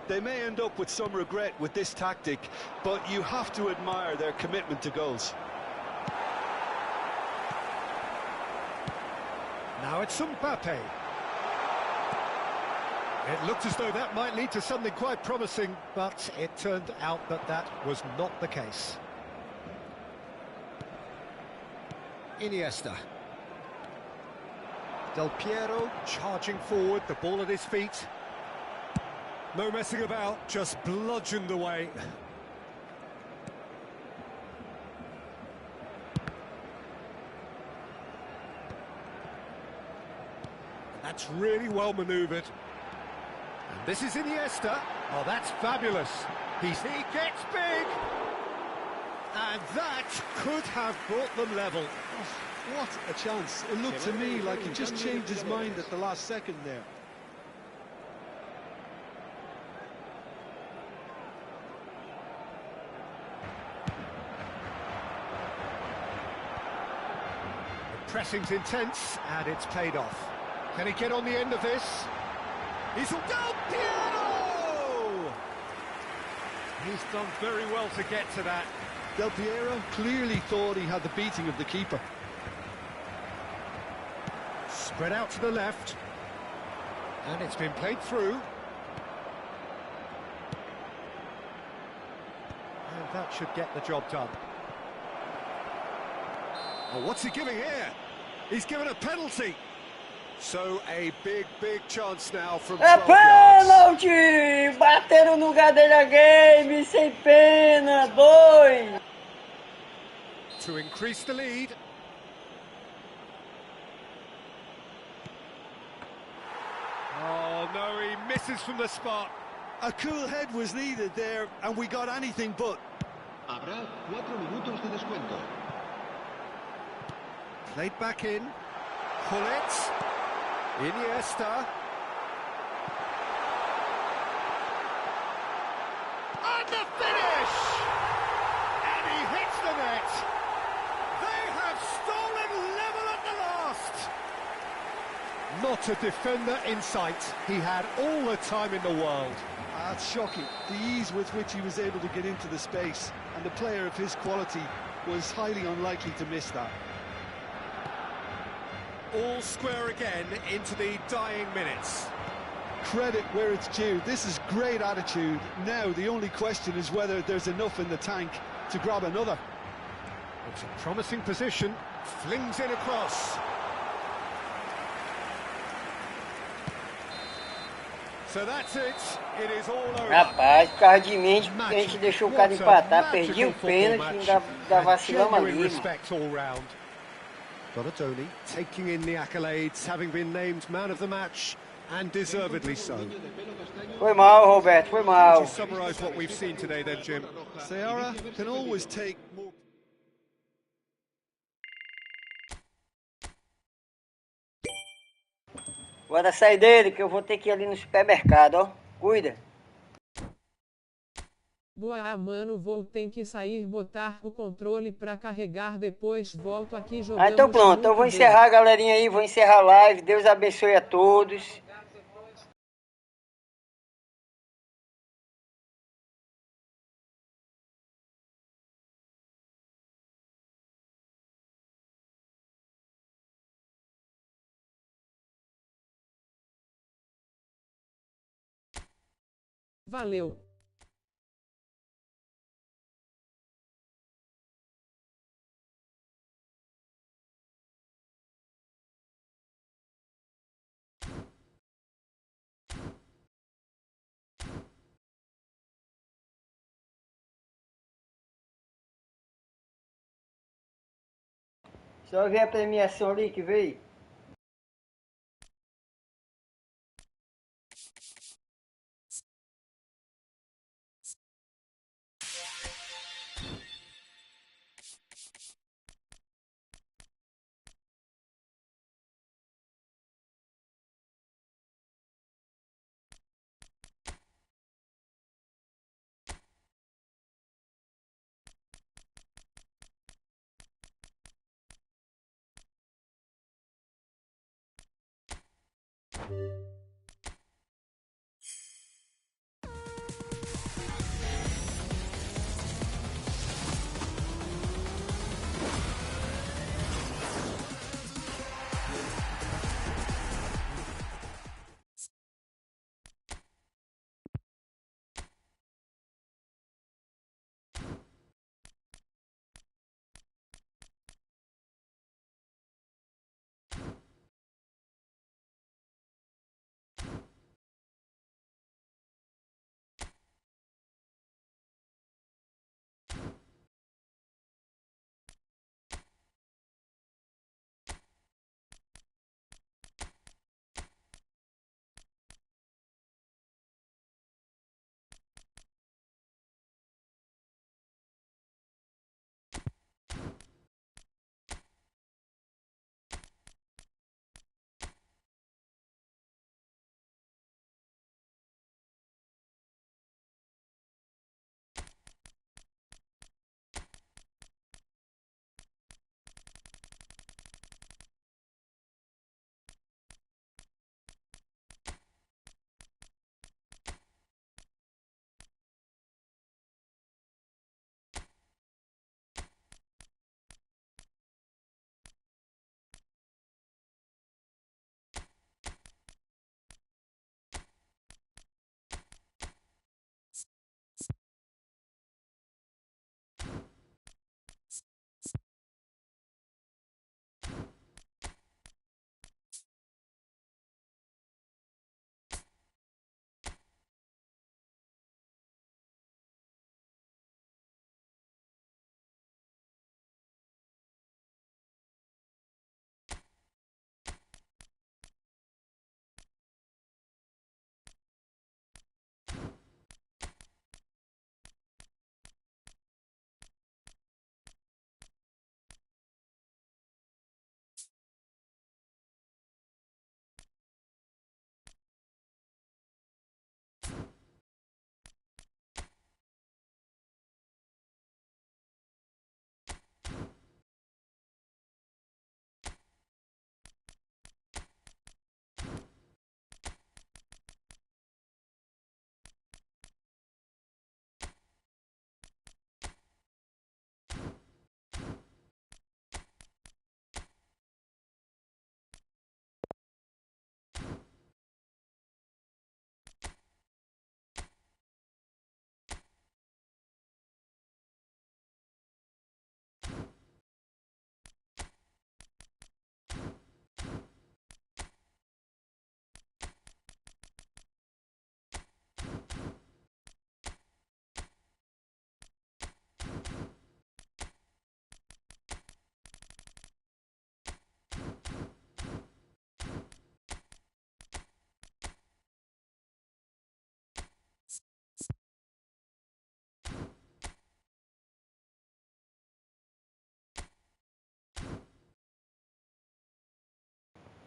They may end up with some regret with this tactic, but you have to admire their commitment to goals. Now it's Mbappe. It looked as though that might lead to something quite promising, but it turned out that that was not the case. Iniesta. Del Piero charging forward, the ball at his feet. No messing about, just bludgeoned away. That's really well manoeuvred. And this is Iniesta. Oh, that's fabulous. He gets big. And that could have brought them level. Oh, what a chance. It looked to me like he just changed his mind at the last second there. Pressing's intense, and it's paid off. Can he get on the end of this? He's Del Piero! He's done very well to get to that. Del Piero clearly thought he had the beating of the keeper. Spread out to the left. And it's been played through. And that should get the job done. Oh, what's he giving here? He's given a penalty. So a big chance now from 12 yards. Pênalti! Bateram no GadelhaGames sem pena, 2. To increase the lead. Oh no, he misses from the spot. A cool head was needed there, and we got anything but. Habrá 4 minutos de descuento. Played back in. Pull it. Iniesta. And the finish! And he hits the net. They have stolen level at the last. Not a defender in sight. He had all the time in the world. That's shocking. The ease with which he was able to get into the space, and the player of his quality was highly unlikely to miss that. All square again into the dying minutes. Credit where it's due. This is great attitude. Now the only question is whether there's enough in the tank to grab another. It's a promising position. Flings in across. So that's it. It is all over. Rapaz, por causa de mim, a gente deixou o cara empatar, perdi o pênalti, ainda vacilamos ali, mano. Respect all round. Donatoni taking in the accolades, having been named man of the match, and deservedly so. Foi mal, Roberto, foi mal. To summarise what we've seen today then, Jim. Seara can always take more. Bora sair dele, que eu vou ter que ir ali no supermercado, ó. Cuida. Boa, mano, vou ter que sair botar o controle pra carregar, depois volto aqui jogando. Ah, então pronto, eu vou encerrar, galerinha aí, vou encerrar a live. Deus abençoe a todos. Valeu. Só ver a premiação ali que veio.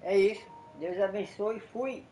É isso. Deus abençoe e fui.